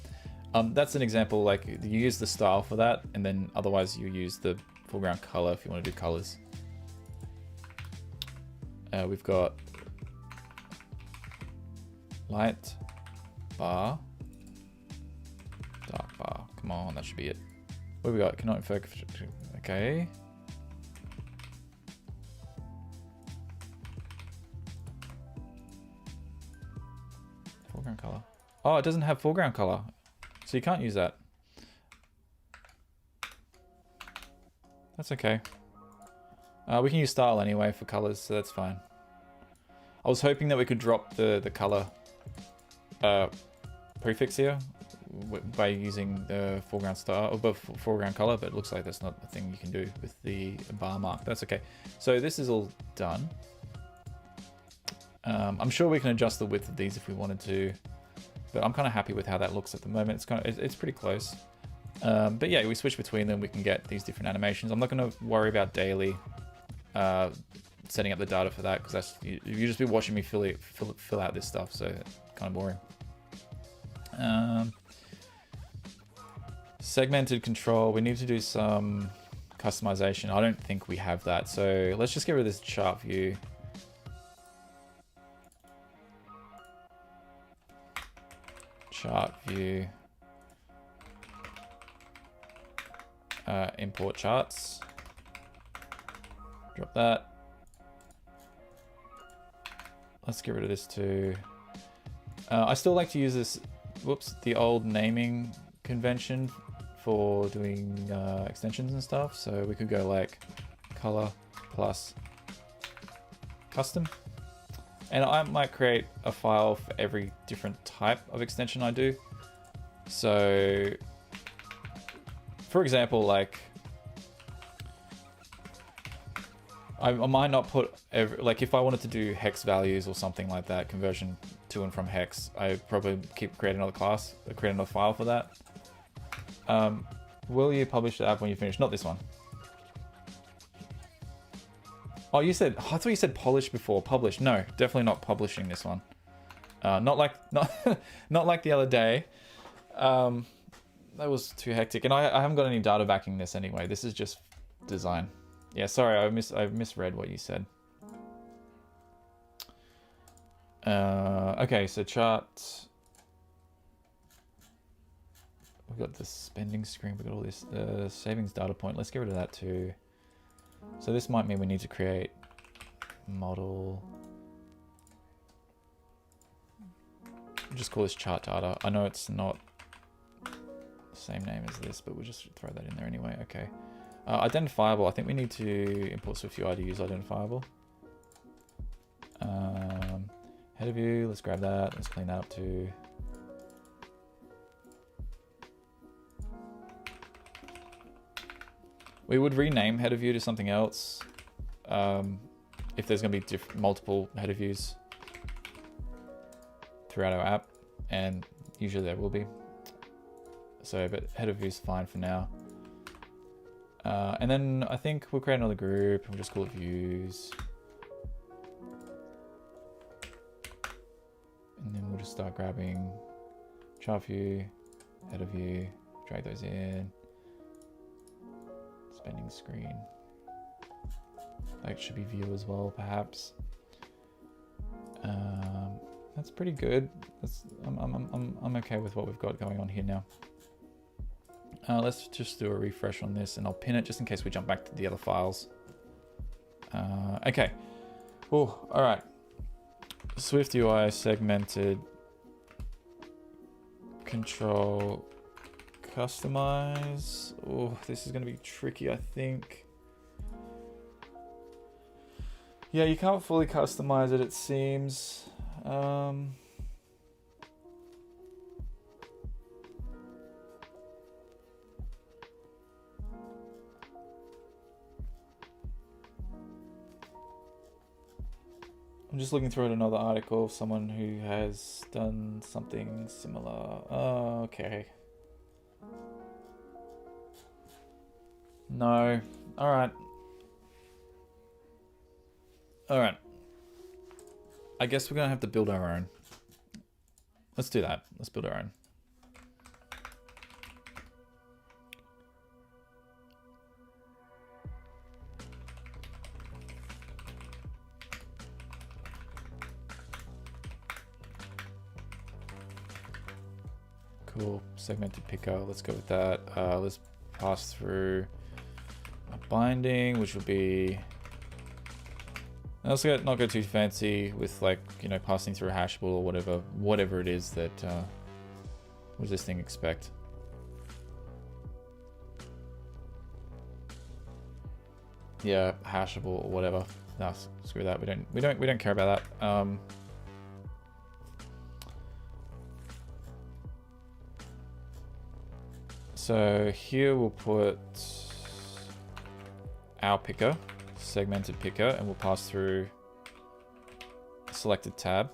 that's an example. Like you use the style for that, and then otherwise you use the foreground color if you want to do colors. We've got light bar, dark bar. Come on, that should be it. What have we got? Cannot focus. Okay. Foreground color. Oh, it doesn't have foreground color, so you can't use that. That's okay. We can use style anyway for colors, so that's fine. I was hoping that we could drop the color prefix here by using the foreground style or foreground color, but it looks like that's not a thing you can do with the bar mark. That's okay. So this is all done. I'm sure we can adjust the width of these if we wanted to, but I'm kind of happy with how that looks at the moment. It's pretty close. But yeah, we switch between them, we can get these different animations. I'm not going to worry about daily setting up the data for that, because you just be watching me fill out this stuff, so it's kind of boring. Segmented control, we need to do some customization. I don't think we have that. So let's just get rid of this chart view. Chart view. Import charts. Drop that. Let's get rid of this too. I still like to use this, the old naming convention for doing extensions and stuff. So we could go like color plus custom. And I might create a file for every different type of extension I do. So for example, like I might not put like if I wanted to do hex values or something like that, conversion to and from hex, I probably create another class, create another file for that. Will you publish the app when you finish? Not this one. Oh, I thought you said polish before. Publish? No, definitely not publishing this one. Not like the other day. That was too hectic, and I haven't got any data backing this anyway. This is just design. Yeah, sorry, I misread what you said. Okay, so chart. We've got the spending screen. We've got all this savings data point. Let's get rid of that too. So this might mean we need to create model. We'll just call this chart data. I know it's not the same name as this, but we'll just throw that in there anyway. Okay. Identifiable. I think we need to import SwiftUI to use identifiable. Header view. Let's grab that. Let's clean that up too. We would rename header view to something else if there's going to be multiple header views throughout our app, and usually there will be. So, but header view is fine for now. And then I think we'll create another group and we'll just call it views. And then we'll just start grabbing chart view, header view, drag those in. Spending screen. That should be view as well, perhaps. That's pretty good. I'm okay with what we've got going on here now. Let's just do a refresh on this, and I'll pin it just in case we jump back to the other files. Okay. Oh, all right. SwiftUI segmented control. Customize. Oh, this is going to be tricky, I think. Yeah, you can't fully customize it, it seems. I'm just looking through another article of someone who has done something similar. Oh, okay. No. All right. All right. I guess we're going to have to build our own. Let's do that. Let's build our own. Cool. Segmented picker. Let's go with that. Let's pass through a binding, which will be... Let's not go too fancy with, like, you know, passing through a hashable or whatever it is that... what does this thing expect? Yeah, hashable or whatever. No, screw that. We don't care about that. So here we'll put our picker, segmented picker, and we'll pass through a selected tab.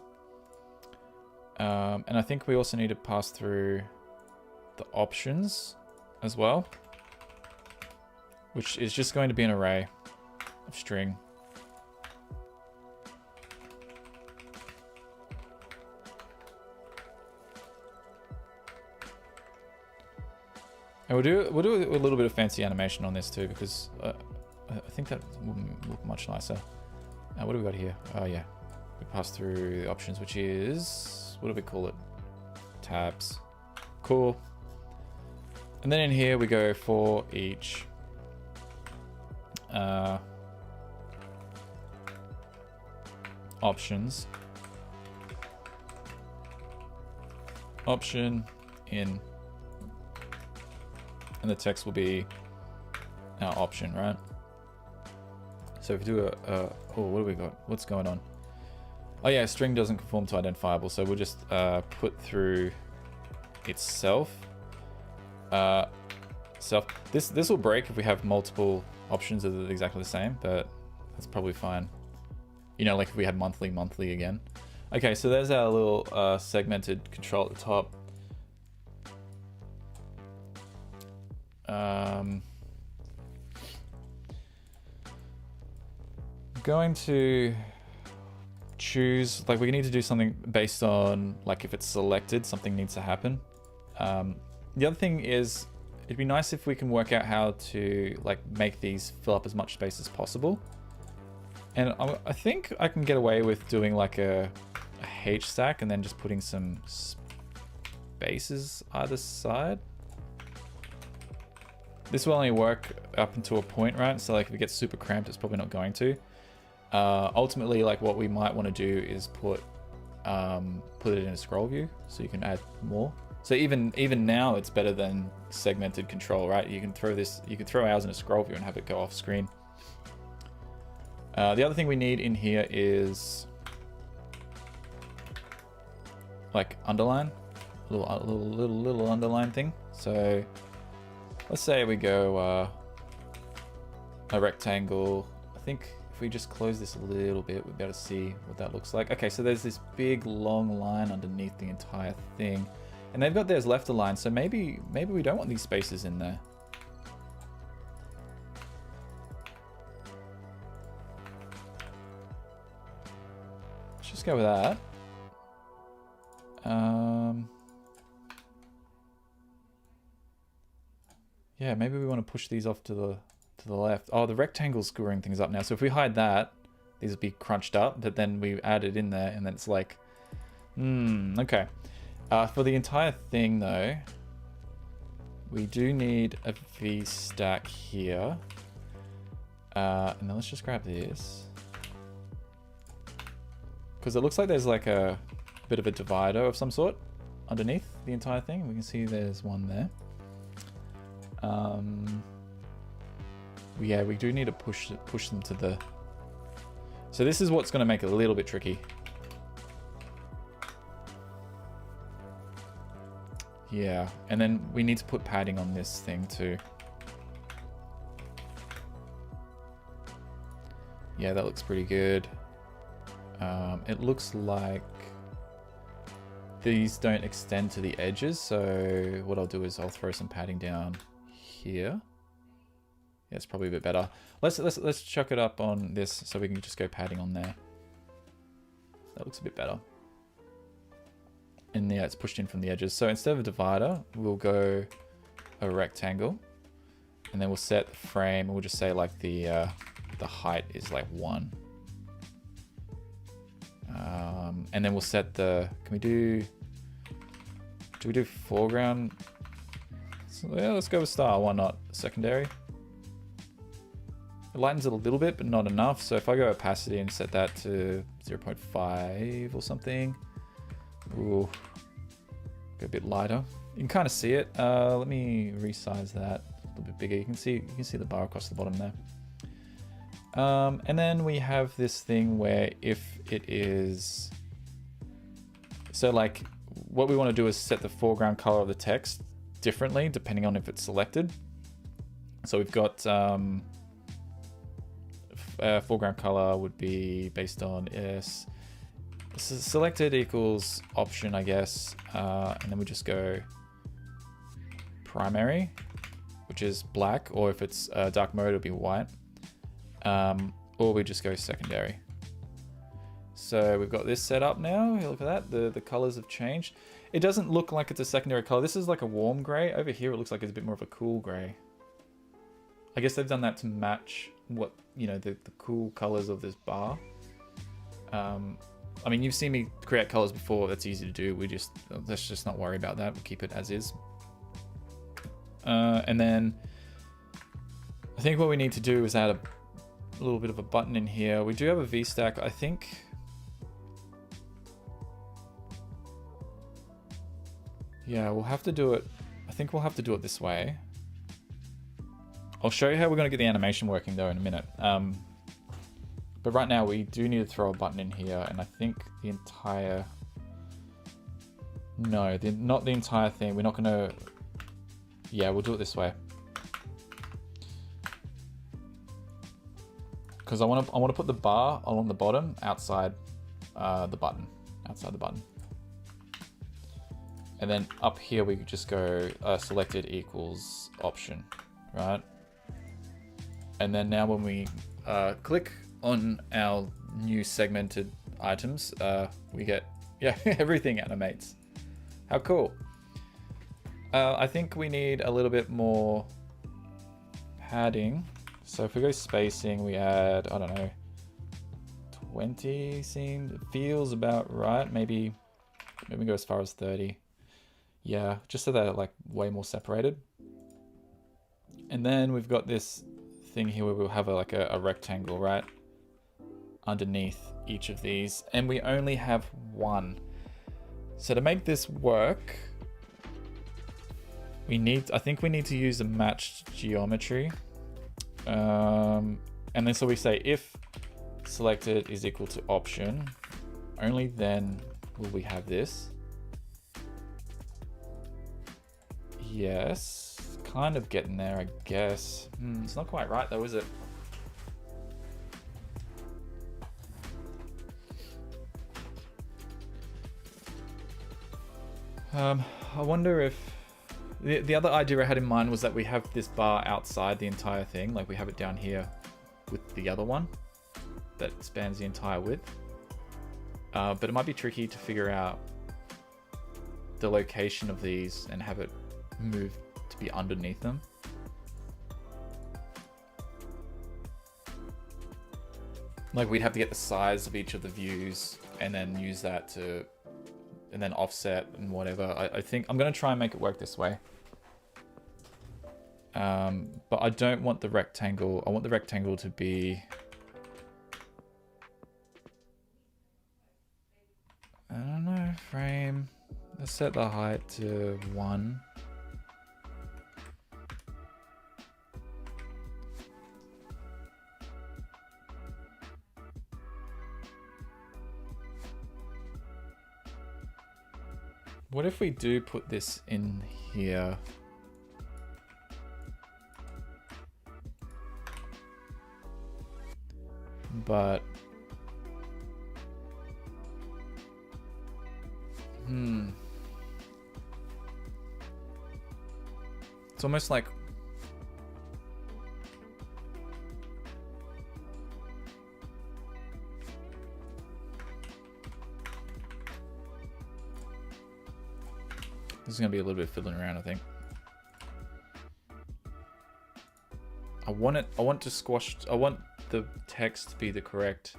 And I think we also need to pass through the options as well, which is just going to be an array of string. And we'll do a little bit of fancy animation on this too, because I think that will look much nicer. What do we got here? Oh yeah, we pass through the options, which is, what do we call it? Tabs. Cool. And then in here we go for each options. Option in, and the text will be our option, right? So if we do oh, what do we got? What's going on? Oh yeah, string doesn't conform to identifiable, so we'll just put through itself. This will break if we have multiple options that are exactly the same, but that's probably fine. You know, like if we had monthly again. Okay, so there's our little segmented control at the top. I'm going to choose, like we need to do something based on, like if it's selected, something needs to happen. The other thing is, it'd be nice if we can work out how to like make these fill up as much space as possible. And I think I can get away with doing like a H stack and then just putting some spaces either side. This will only work up until a point, right? So like if it gets super cramped, it's probably not going to. Ultimately, like what we might want to do is put it in a scroll view, so you can add more. So even now, it's better than segmented control, right? You can throw ours in a scroll view and have it go off screen. The other thing we need in here is like underline, little underline thing. So let's say we go a rectangle. I think if we just close this a little bit, we'll be able to see what that looks like. Okay, so there's this big long line underneath the entire thing, and they've got theirs left aligned. So maybe we don't want these spaces in there. Let's just go with that. Yeah, maybe we want to push these off to the left. Oh, the rectangle's screwing things up now. So if we hide that, these would be crunched up, but then we add it in there and then it's like, okay. For the entire thing though, we do need a V stack here. And then let's just grab this. Because it looks like there's like a bit of a divider of some sort underneath the entire thing. We can see there's one there. Yeah, we do need to push them to the... So this is what's going to make it a little bit tricky. Yeah, and then we need to put padding on this thing too. Yeah, that looks pretty good. It looks like these don't extend to the edges, so what I'll do is I'll throw some padding down here. Yeah, it's probably a bit better. Let's chuck it up on this so we can just go padding on there. That looks a bit better. And yeah, it's pushed in from the edges. So instead of a divider, we'll go a rectangle, and then we'll set the frame. We'll just say like the height is like 1. And then we'll set the, do we do foreground? So yeah, let's go with style, why not? Secondary. It lightens it a little bit, but not enough. So if I go opacity and set that to 0.5 or something, ooh, go a bit lighter. You can kind of see it. Let me resize that a little bit bigger. You can see the bar across the bottom there. And then we have this thing where if it is, so like what we want to do is set the foreground color of the text differently depending on if it's selected. So we've got foreground color would be based on selected equals option, I guess, and then we just go primary, which is black, or if it's dark mode, it'll be white. Or we just go secondary. So we've got this set up now. Look at that. The colors have changed. It doesn't look like it's a secondary color. This is like a warm gray. Over here, it looks like it's a bit more of a cool gray. I guess they've done that to match what, you know, the cool colors of this bar. I mean, you've seen me create colors before. That's easy to do. Let's just not worry about that. We'll keep it as is. And then I think what we need to do is add a little bit of a button in here. We do have a VStack, I think. Yeah, we'll have to do it. I think we'll have to do it this way. I'll show you how we're going to get the animation working though in a minute. But right now we do need to throw a button in here, and I think the entire... No, not the entire thing. We're not going to... Yeah, we'll do it this way. Because I want to put the bar along the bottom outside the button. Outside the button. And then up here we could just go selected equals option, right? And then now when we click on our new segmented items, we get, yeah, everything animates. How cool. I think we need a little bit more padding. So if we go spacing, we add, I don't know, 20 feels about right. Maybe go as far as 30. Yeah, just so they're like way more separated. And then we've got this thing here where we'll have a rectangle, right? Underneath each of these, and we only have one. So to make this work, I think we need to use a matched geometry. And then so we say if selected is equal to option, only then will we have this. Yes, kind of getting there, I guess. It's not quite right though, is it? I wonder if the other idea I had in mind was that we have this bar outside the entire thing, like we have it down here with the other one that spans the entire width. But it might be tricky to figure out the location of these and have it move to be underneath them. Like we'd have to get the size of each of the views and then use that to, and then offset and whatever. I think I'm going to try and make it work this way. But I don't want the rectangle. I want the rectangle to be... I don't know, frame. Let's set the height to 1. What if we do put this in here? But it's almost like this is gonna be a little bit fiddling around, I think. I want to squash, I want the text to be the correct.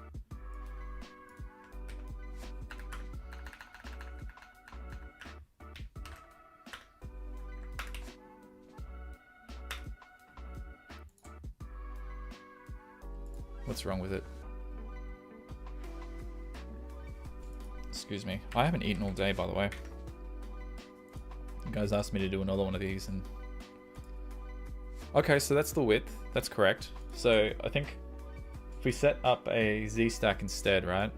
What's wrong with it? Excuse me. I haven't eaten all day, by the way. You guys asked me to do another one of these, and okay, so that's the width. That's correct. So I think if we set up a Z stack instead, right?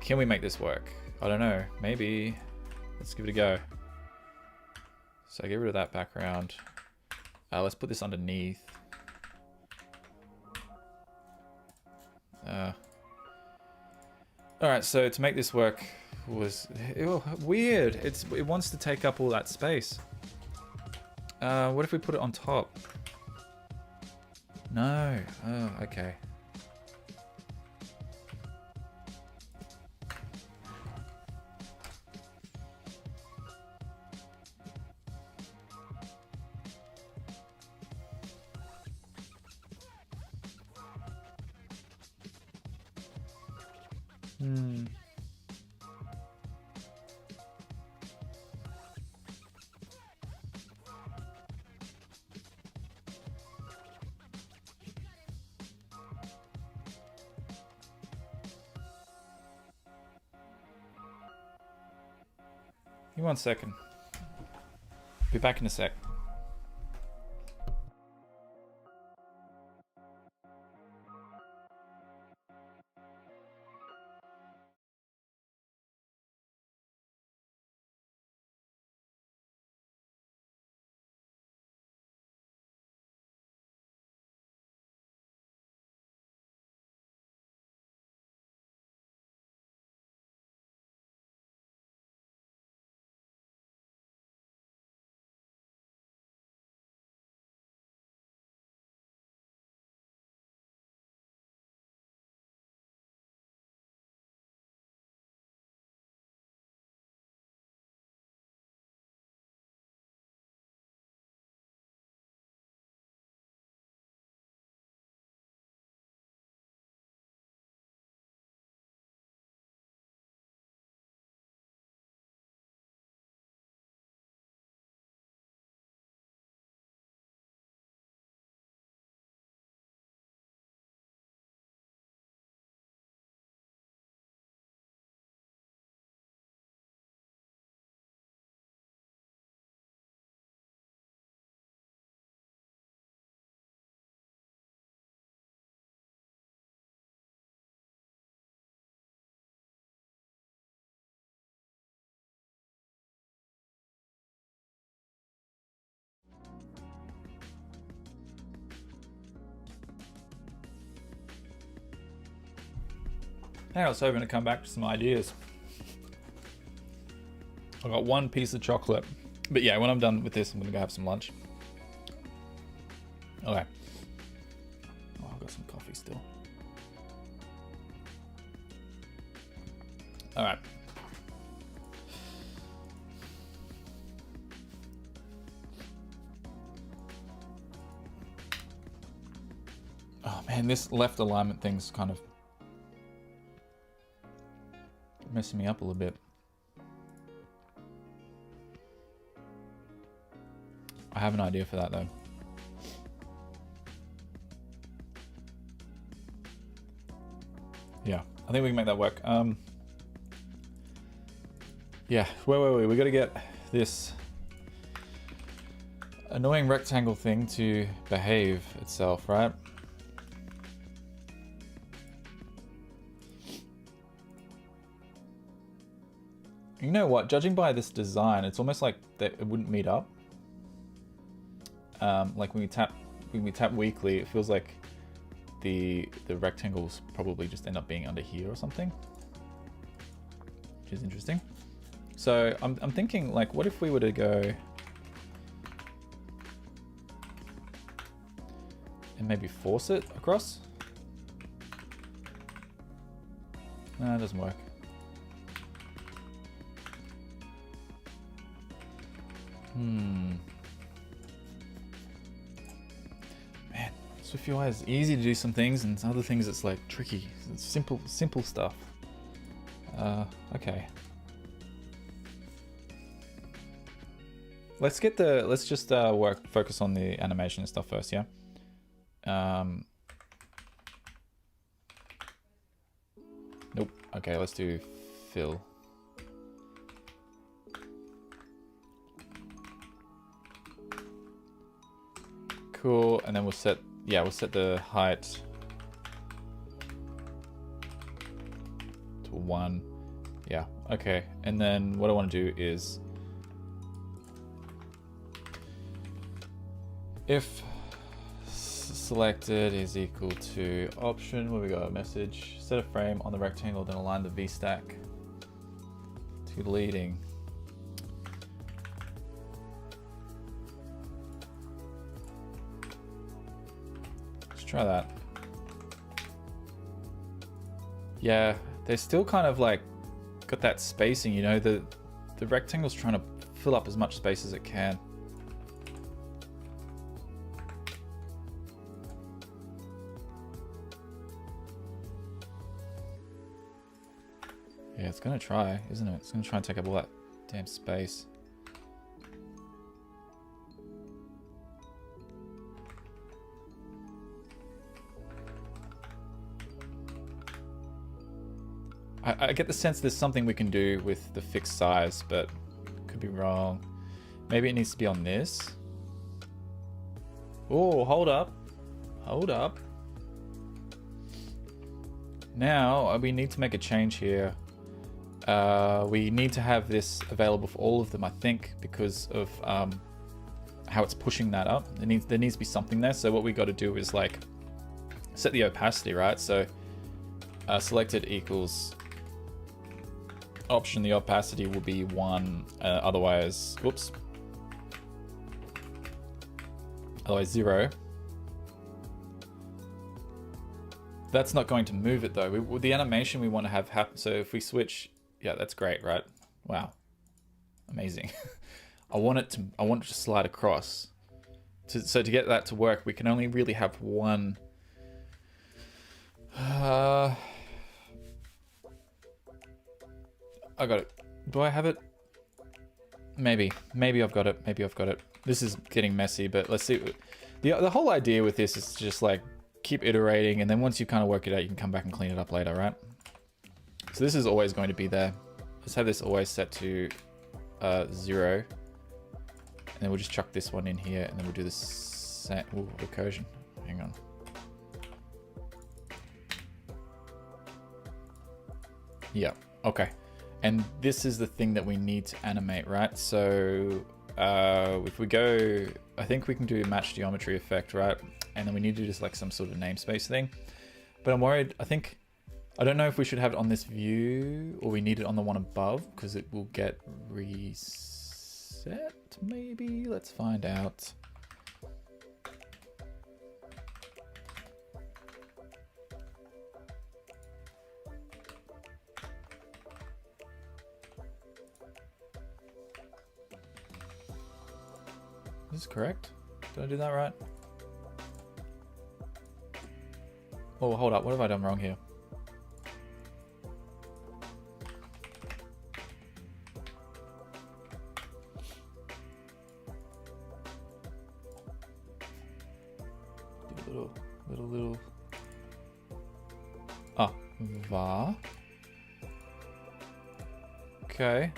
Can we make this work? I don't know. Maybe. Let's give it a go. So get rid of that background. Let's put this underneath. All right, so to make this work was weird. It wants to take up all that space. What if we put it on top? No. Oh, okay. Give me 1 second. Be back in a sec. Hey, I was hoping to come back to some ideas. I got 1 piece of chocolate. But yeah, when I'm done with this, I'm gonna go have some lunch. Okay. Oh, I've got some coffee still. All right. Oh man, this left alignment thing's kind of messing me up a little bit. I have an idea for that though. Yeah, I think we can make that work. Yeah, wait. We gotta get this annoying rectangle thing to behave itself, right? You know what? Judging by this design, it's almost like that it wouldn't meet up. Like when we tap weakly, it feels like the rectangles probably just end up being under here or something, which is interesting. So I'm thinking, like, what if we were to go and maybe force it across? No, it doesn't work. Man, SwiftUI is easy to do some things, and other things it's like tricky. It's simple stuff. Okay. Let's just focus on the animation and stuff first, yeah? Nope. Okay, let's do fill. Cool, and then we'll set the height to 1. Yeah, okay. And then what I want to do is, if selected is equal to option, where we got a message, set a frame on the rectangle, then align the V stack to leading. Try that. Yeah, they're still kind of like got that spacing, you know, the rectangle's trying to fill up as much space as it can. Yeah, it's gonna try, isn't it? It's gonna try and take up all that damn space. I get the sense there's something we can do with the fixed size, but could be wrong. Maybe it needs to be on this. Oh, hold up. Hold up. Now, we need to make a change here. We need to have this available for all of them, I think, because of how it's pushing that up. There needs to be something there. So what we got to do is like set the opacity, right? So selected equals option, the opacity will be 1, otherwise, whoops. Otherwise 0. That's not going to move it though. The animation we want to have happen. So if we switch, yeah, that's great, right? Wow, amazing. I want it to slide across. So to get that to work, we can only really have one. I got it. Do I have it? Maybe I've got it. Maybe I've got it. This is getting messy, but let's see. The whole idea with this is just like keep iterating, and then once you kind of work it out, you can come back and clean it up later, right? So this is always going to be there. Let's have this always set to 0, and then we'll just chuck this one in here, and then we'll do the same. Ooh, recursion. Hang on. Yeah. Okay. And this is the thing that we need to animate, right? So if we go, I think we can do matchGeometryEffect, right? And then we need to do just like some sort of namespace thing. But I'm worried, I don't know if we should have it on this view or we need it on the one above because it will get reset maybe. Let's find out. Is this correct? Did I do that right? Oh, hold up. What have I done wrong here? Little. Ah, var. Okay.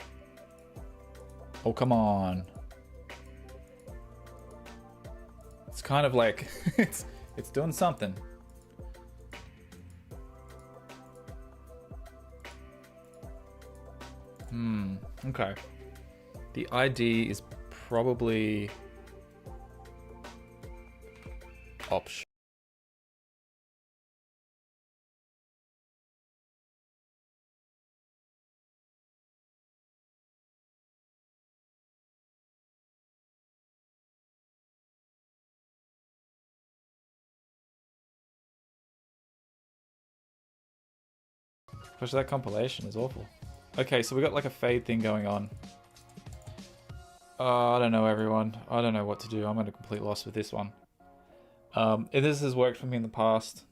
Oh, come on. It's kind of like it's doing something. Okay. The ID is probably option. Push that compilation is awful. Okay, so we got like a fade thing going on. I don't know, everyone. I don't know what to do. I'm at a complete loss with this one. This has worked for me in the past.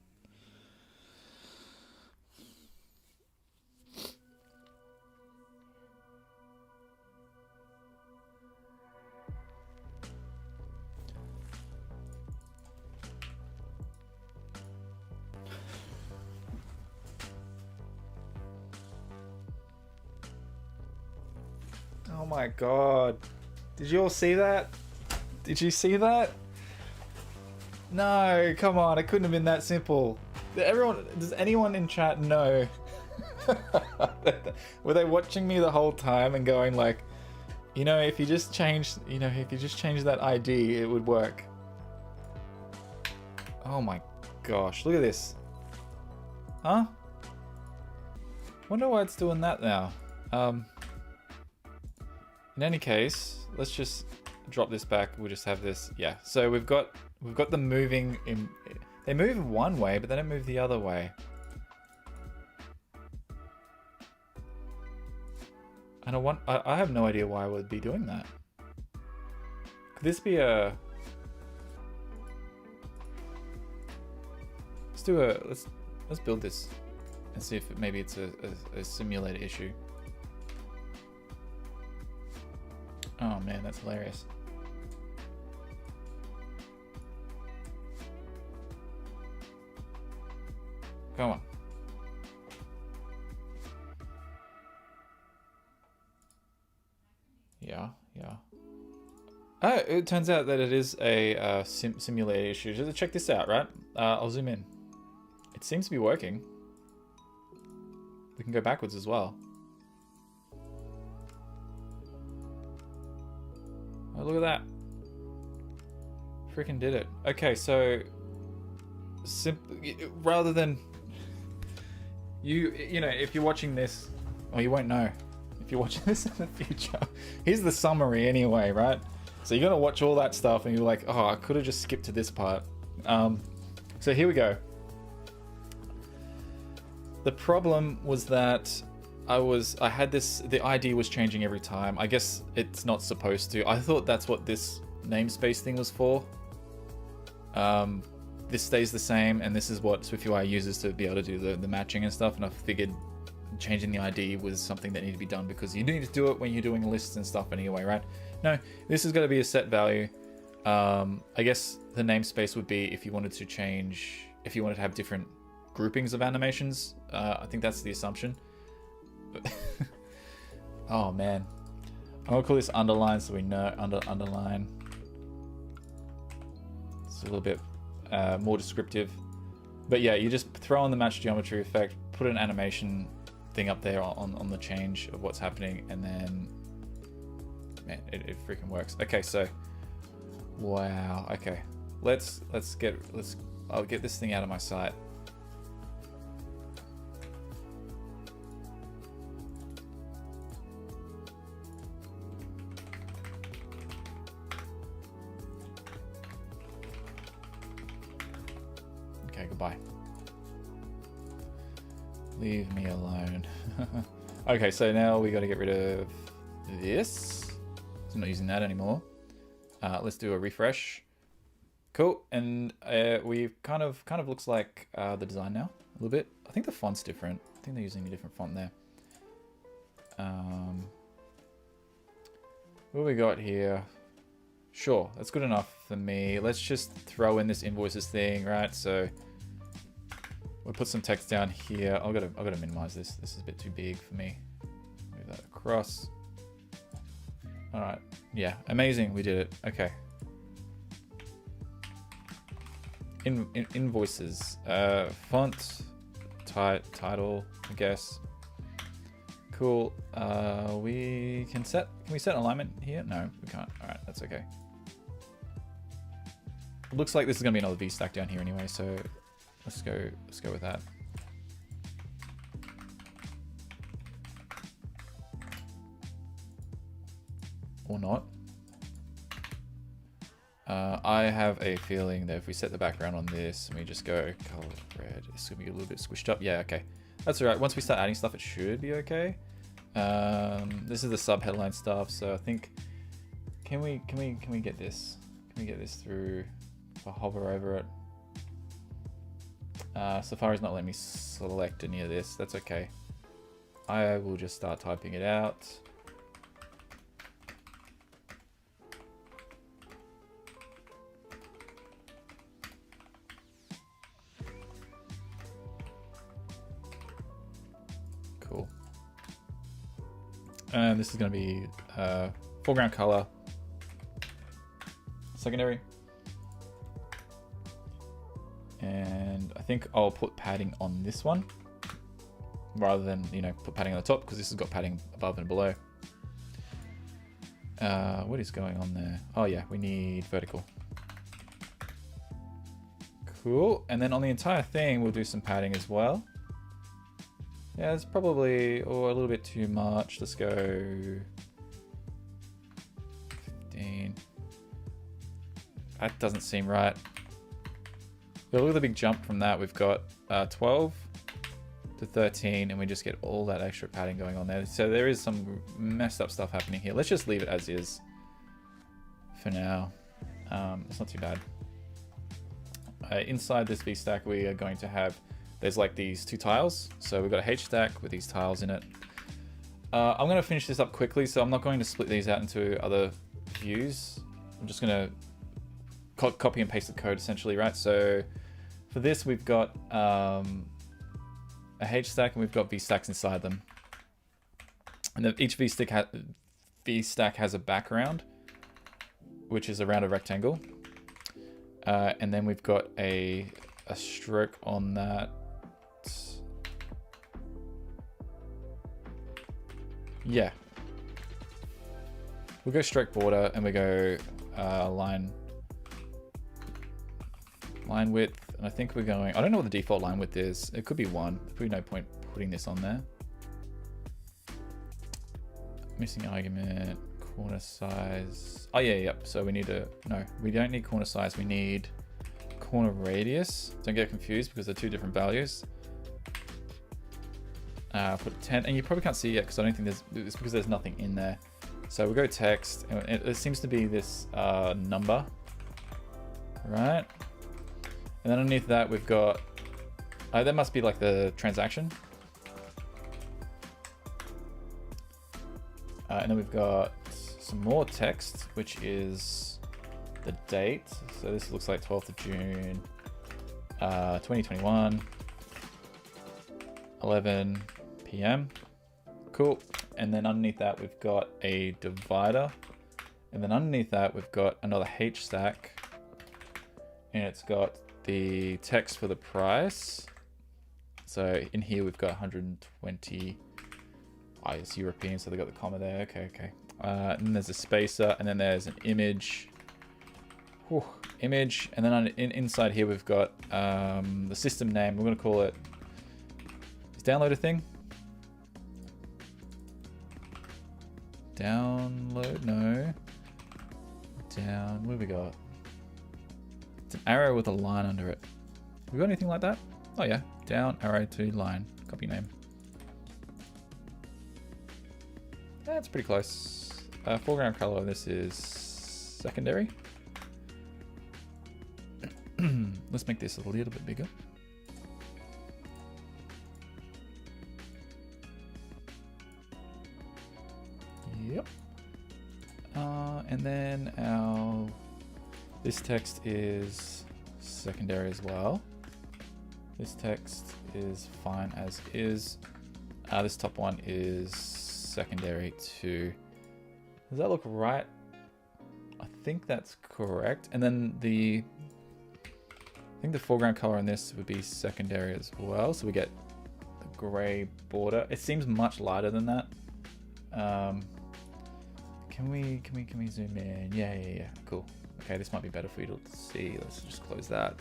Oh my god. Did you all see that? Did you see that? No, come on. It couldn't have been that simple. Does anyone in chat know? Were they watching me the whole time and going like, if you just change, that ID, it would work. Oh my gosh, look at this. Huh? Wonder why it's doing that now. In any case, let's just drop this back. We'll just have this. Yeah. So we've got them moving in. They move one way, but they don't move the other way. And I have no idea why I would be doing that. Could this be a? Let's build this. and see if maybe it's a simulator issue. Oh man, that's hilarious. Come on. Yeah. Oh, it turns out that it is a simulator issue. Just check this out, right? I'll zoom in. It seems to be working. We can go backwards as well. Oh, look at that. Freaking did it. Okay, so rather than you know, if you're watching this, or you won't know if you're watching this in the future. Here's the summary anyway, right? So you're gonna watch all that stuff and you're like, oh, I could have just skipped to this part. So here we go. The problem was that I had this, the ID was changing every time. I guess it's not supposed to. I thought that's what this namespace thing was for. This stays the same, and this is what SwiftUI uses to be able to do the matching and stuff, and I figured changing the ID was something that needed to be done because you need to do it when you're doing lists and stuff anyway, right? No, this is going to be a set value. I guess the namespace would be if you wanted to change, if you wanted to have different groupings of animations. I think that's the assumption. Oh man, I'm gonna call this underline so we know underline. It's a little bit more descriptive, but yeah, you just throw on the matchGeometryEffect, put an animation thing up there on the change of what's happening, and then man, it freaking works. Okay, so wow. Okay, I'll get this thing out of my sight. Okay, goodbye. Leave me alone. Okay, so now we got to get rid of this. So I'm not using that anymore. Let's do a refresh. Cool, and we kind of looks like the design now a little bit. I think the font's different. I think they're using a different font there. What we got here? Sure, that's good enough for me. Let's just throw in this invoices thing, right? So we'll put some text down here. I've got to minimize this. This is a bit too big for me. Move that across. All right. Yeah, amazing. We did it. Okay. Invoices. Font. Title, I guess. Cool. Can we set alignment here? No, we can't. All right, that's okay. Looks like this is gonna be another V stack down here anyway, so let's go with that. Or not. I have a feeling that if we set the background on this and we just go color red, it's gonna be a little bit squished up. Yeah, okay. That's all right. Once we start adding stuff, it should be okay. This is the sub headline stuff, so I think can we get this? Can we get this through? If I hover over it. Safari's not letting me select any of this. That's okay. I will just start typing it out. Cool. And this is going to be foreground color, secondary. And I think I'll put padding on this one rather than, you know, put padding on the top, because this has got padding above and below. What is going on there? Oh yeah, we need vertical. Cool. And then on the entire thing, we'll do some padding as well. Yeah, it's probably a little bit too much. Let's go 15. That doesn't seem right. But look at the big jump from that. We've got 12 to 13, and we just get all that extra padding going on there. So there is some messed up stuff happening here. Let's just leave it as is for now. It's not too bad. Inside this VStack, we are going to have there's like these two tiles. So we've got a H stack with these tiles in it. I'm going to finish this up quickly, so I'm not going to split these out into other views. I'm just going to copy and paste the code essentially, right? So for this, we've got a H stack and we've got V stacks inside them. And each V stack has a background, which is around a rectangle. And then we've got a stroke on that. Yeah. We'll go stroke border and we go line width. And I think we're going, I don't know what the default line width is. It could be 1. There's probably no point putting this on there. Missing argument, corner size. Oh yeah, yep. So we need no, we don't need corner size. We need corner radius. Don't get confused because they're two different values. Put 10, and you probably can't see it yet because I don't think it's because there's nothing in there. So we'll go text, and it seems to be this number, right? And then underneath that we've got, that must be like the transaction. And then we've got some more text, which is the date. So this looks like 12th of June, 2021, 11 PM. Cool. And then underneath that, we've got a divider. And then underneath that, we've got another H stack. And it's got the text for the price. So in here, we've got 120. Oh, it's European, so they got the comma there. Okay, okay. And then there's a spacer, and then there's an image. Whew, image, and then inside here we've got the system name. We're going to call it. Is download a thing? Download? No. Down. What have we got? It's an arrow with a line under it. Have we got anything like that? Oh yeah. Down arrow to line. Copy name. That's pretty close. Foreground color, this is secondary. Let's make this a little bit bigger. Yep. And then this text is secondary as well. This text is fine as is. This top one is secondary too. Does that look right? I think that's correct. And then I think the foreground color on this would be secondary as well. So we get the gray border. It seems much lighter than that. Can we zoom in? Yeah. Cool. Okay, this might be better for you to see. Let's just close that.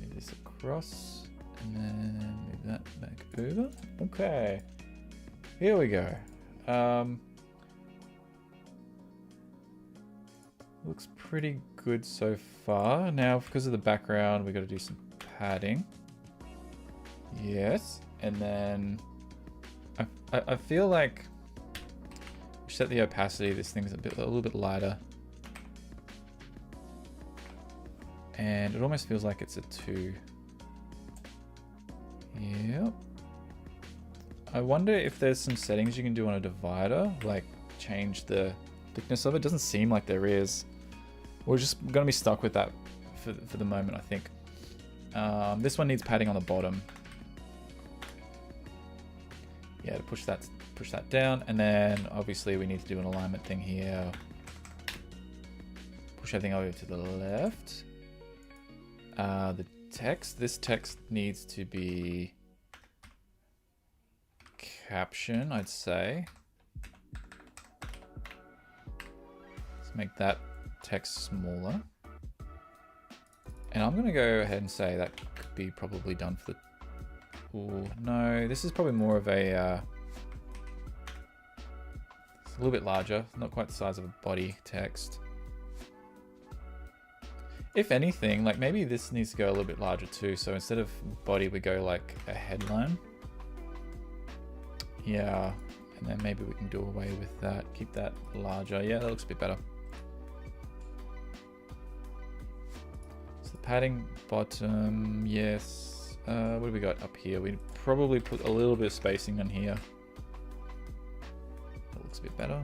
Move this across and then move that back over. Okay. Here we go. Looks pretty good so far. Now, because of the background, we got to do some padding. Yes, and then I feel like we set the opacity. This thing's a little bit lighter, and it almost feels like it's a 2. Yep. I wonder if there's some settings you can do on a divider, like change the thickness of it. Doesn't seem like there is. We're just going to be stuck with that for the moment, I think. This one needs padding on the bottom. Yeah, to push that down, and then obviously we need to do an alignment thing here. Push everything over to the left. This text needs to be caption, I'd say. Let's make that text smaller. And I'm going to go ahead and say that could be probably done for the... Ooh, no, this is probably more of a... it's a little bit larger, not quite the size of a body text. If anything, like maybe this needs to go a little bit larger too. So instead of body, we go like a headline. Yeah, and then maybe we can do away with that, keep that larger. Yeah, that looks a bit better. So the padding bottom, yes. What do we got up here? We probably put a little bit of spacing on here. That looks a bit better.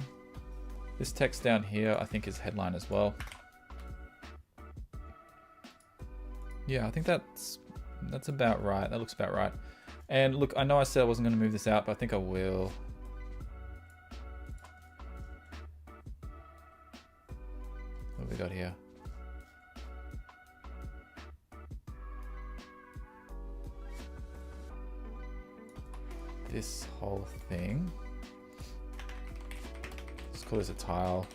This text down here, I think, is headline as well. Yeah, I think that's about right. That looks about right. And look, I know I said I wasn't going to move this out, but I think I will. What have we got here? This whole thing. Let's call this a tile.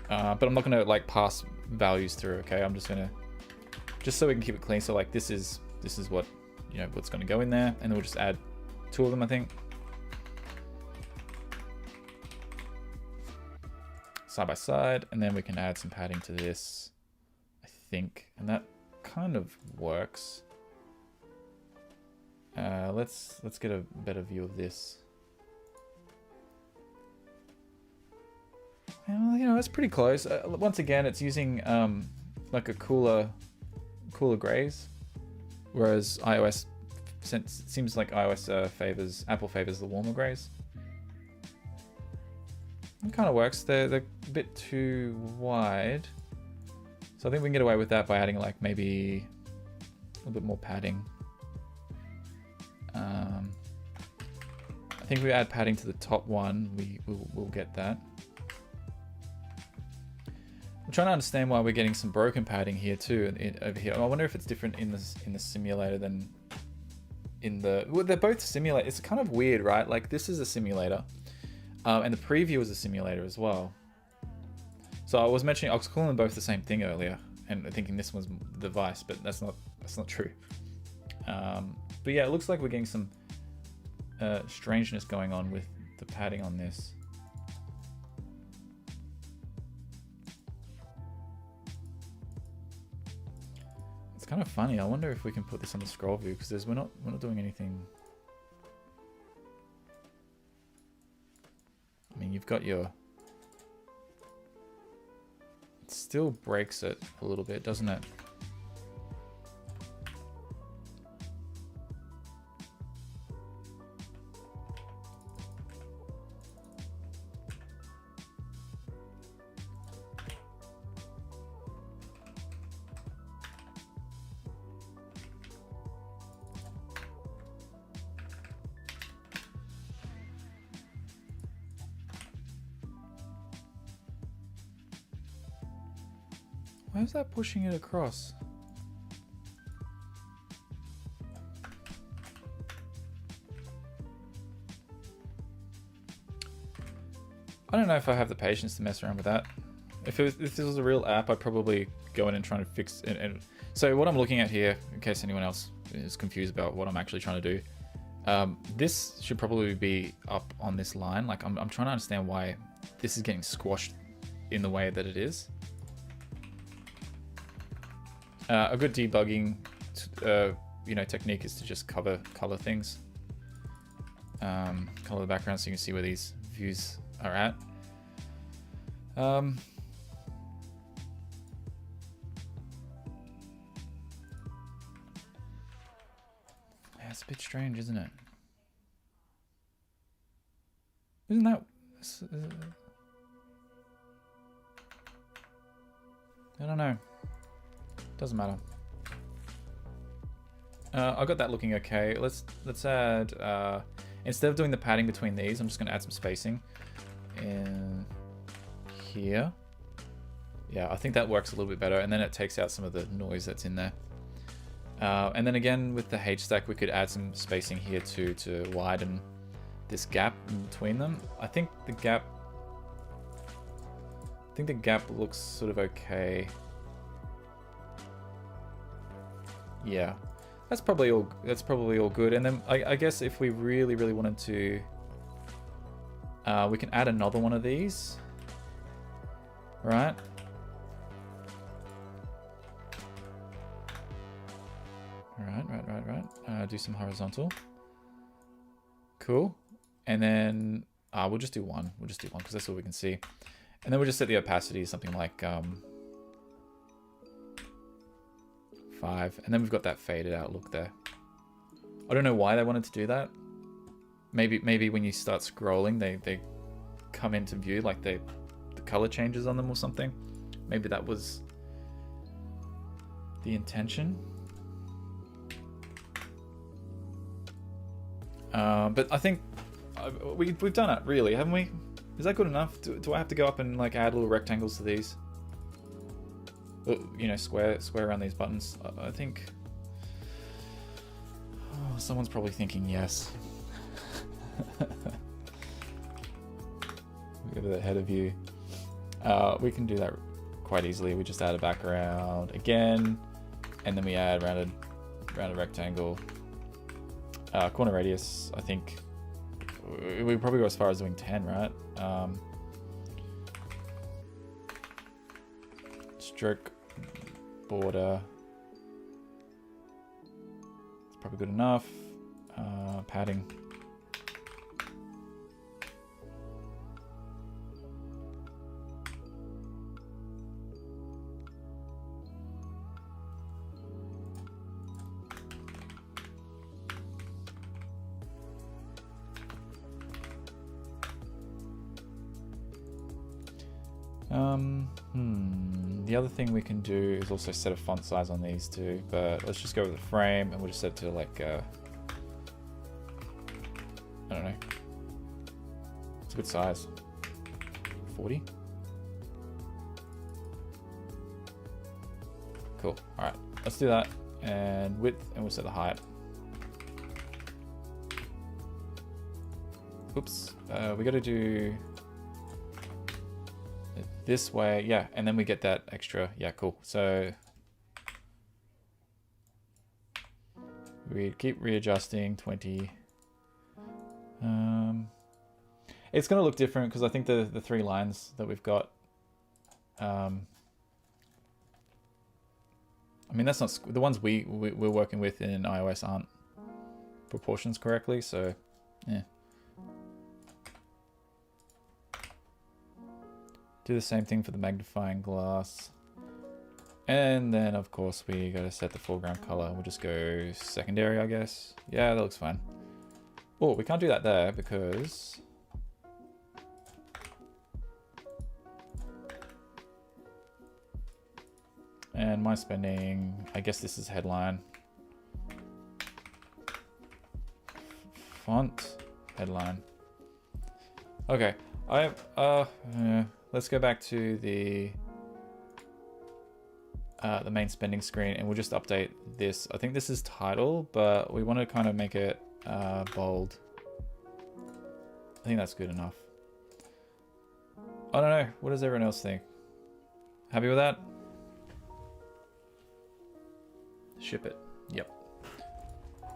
But I'm not going to like pass values through. Okay, I'm just going to, just so we can keep it clean. So like this is what, you know, what's going to go in there, and then we'll just add 2 of them, I think. Side by side, and then we can add some padding to this, I think, and that kind of works. Let's get a better view of this. Well, you know, it's pretty close. Once again, it's using like a cooler grays, whereas iOS seems like iOS Apple favors the warmer grays. It kind of works. They're a bit too wide, so I think we can get away with that by adding like maybe a little bit more padding. I think if we add padding to the top one, we'll get that. I'm trying to understand why we're getting some broken padding here too. Over here, I wonder if it's different in the simulator than in the. Well, they're both simulate. It's kind of weird, right? Like this is a simulator, and the preview is a simulator as well. So I was calling them both the same thing earlier, and thinking this one's the device, but that's not true. But yeah, it looks like we're getting some strangeness going on with the padding on this. It's kind of funny. I wonder if we can put this on the scroll view, because we're not doing anything. I mean, you've got your. It still breaks it a little bit, doesn't it? Why is that pushing it across? I don't know if I have the patience to mess around with that. If this was a real app, I'd probably go in and try to fix it. And so what I'm looking at here, in case anyone else is confused about what I'm actually trying to do, this should probably be up on this line. Like I'm trying to understand why this is getting squashed in the way that it is. A good debugging, technique is to just color things, color the background so you can see where these views are at. Yeah, it's a bit strange, isn't it? Isn't that? I don't know. Doesn't matter. I got that looking okay. Let's add instead of doing the padding between these, I'm just going to add some spacing in here. Yeah, I think that works a little bit better, and then it takes out some of the noise that's in there. And then again with the H stack, we could add some spacing here too to widen this gap in between them. I think the gap looks sort of okay. Yeah, that's probably all good. And then I guess if we really wanted to, we can add another one of these, right? Right. Do some horizontal. Cool. And then we'll just do one. We'll just do one because that's all we can see. And then we'll just set the opacity to something like 25. And then we've got that faded out look there. I don't know why they wanted to do that. Maybe when you start scrolling, they come into view, like the color changes on them or something. Maybe that was the intention. But I think we've done it, really, haven't we? Is that good enough? Do I have to go up and like add little rectangles to these? You know, square around these buttons. I think someone's probably thinking yes. We go to the header view. We can do that quite easily. We just add a background again, and then we add rounded rectangle. Corner radius, I think we probably go as far as doing 10, right? Stroke border, it's probably good enough. Padding. The other thing we can do is also set a font size on these too, but let's just go with the frame and we'll just set it to like, I don't know. It's a good size. 40? Cool. All right, let's do that. And width, and we'll set the height. Oops, we got to do it this way, yeah, and then we get that extra. Yeah, cool. So we keep readjusting 20. It's going to look different because I think the 3 lines that we've got. I mean, that's not the ones we're working with in iOS aren't proportions correctly, so yeah. Do the same thing for the magnifying glass. And then of course we got to set the foreground color. We'll just go secondary, I guess. Yeah, that looks fine. Oh, we can't do that there because and my spending, I guess this is headline. Font, headline. Okay, let's go back to the main spending screen and we'll just update this. I think this is title, but we want to kind of make it bold. I think that's good enough. I don't know. What does everyone else think? Happy with that? Ship it. Yep.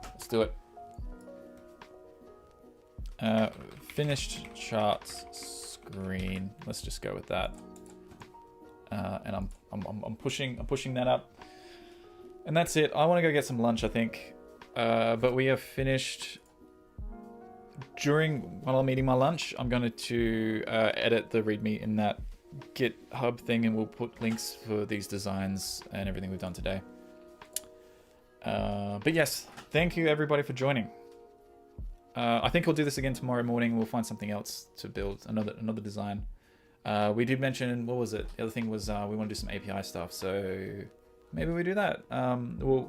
Let's do it. Finished charts screen. Let's just go with that. And I'm pushing that up. And that's it. I want to go get some lunch, I think. But we have finished. While I'm eating my lunch, I'm going to edit the README in that GitHub thing, and we'll put links for these designs and everything we've done today. But yes, thank you everybody for joining. I think I'll do this again tomorrow morning. We'll find something else to build, another design. We did mention, what was it? The other thing was we want to do some API stuff, so maybe we do that. We'll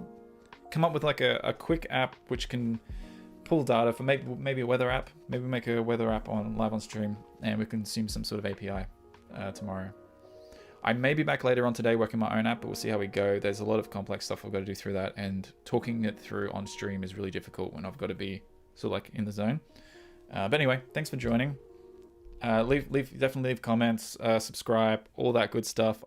come up with like a quick app which can pull data for maybe a weather app. Maybe we make a weather app live on stream, and we consume some sort of API tomorrow. I may be back later on today working my own app, but we'll see how we go. There's a lot of complex stuff I've got to do through that, and talking it through on stream is really difficult when I've got to be sort of like in the zone. But anyway, thanks for joining. Definitely leave comments, subscribe, all that good stuff.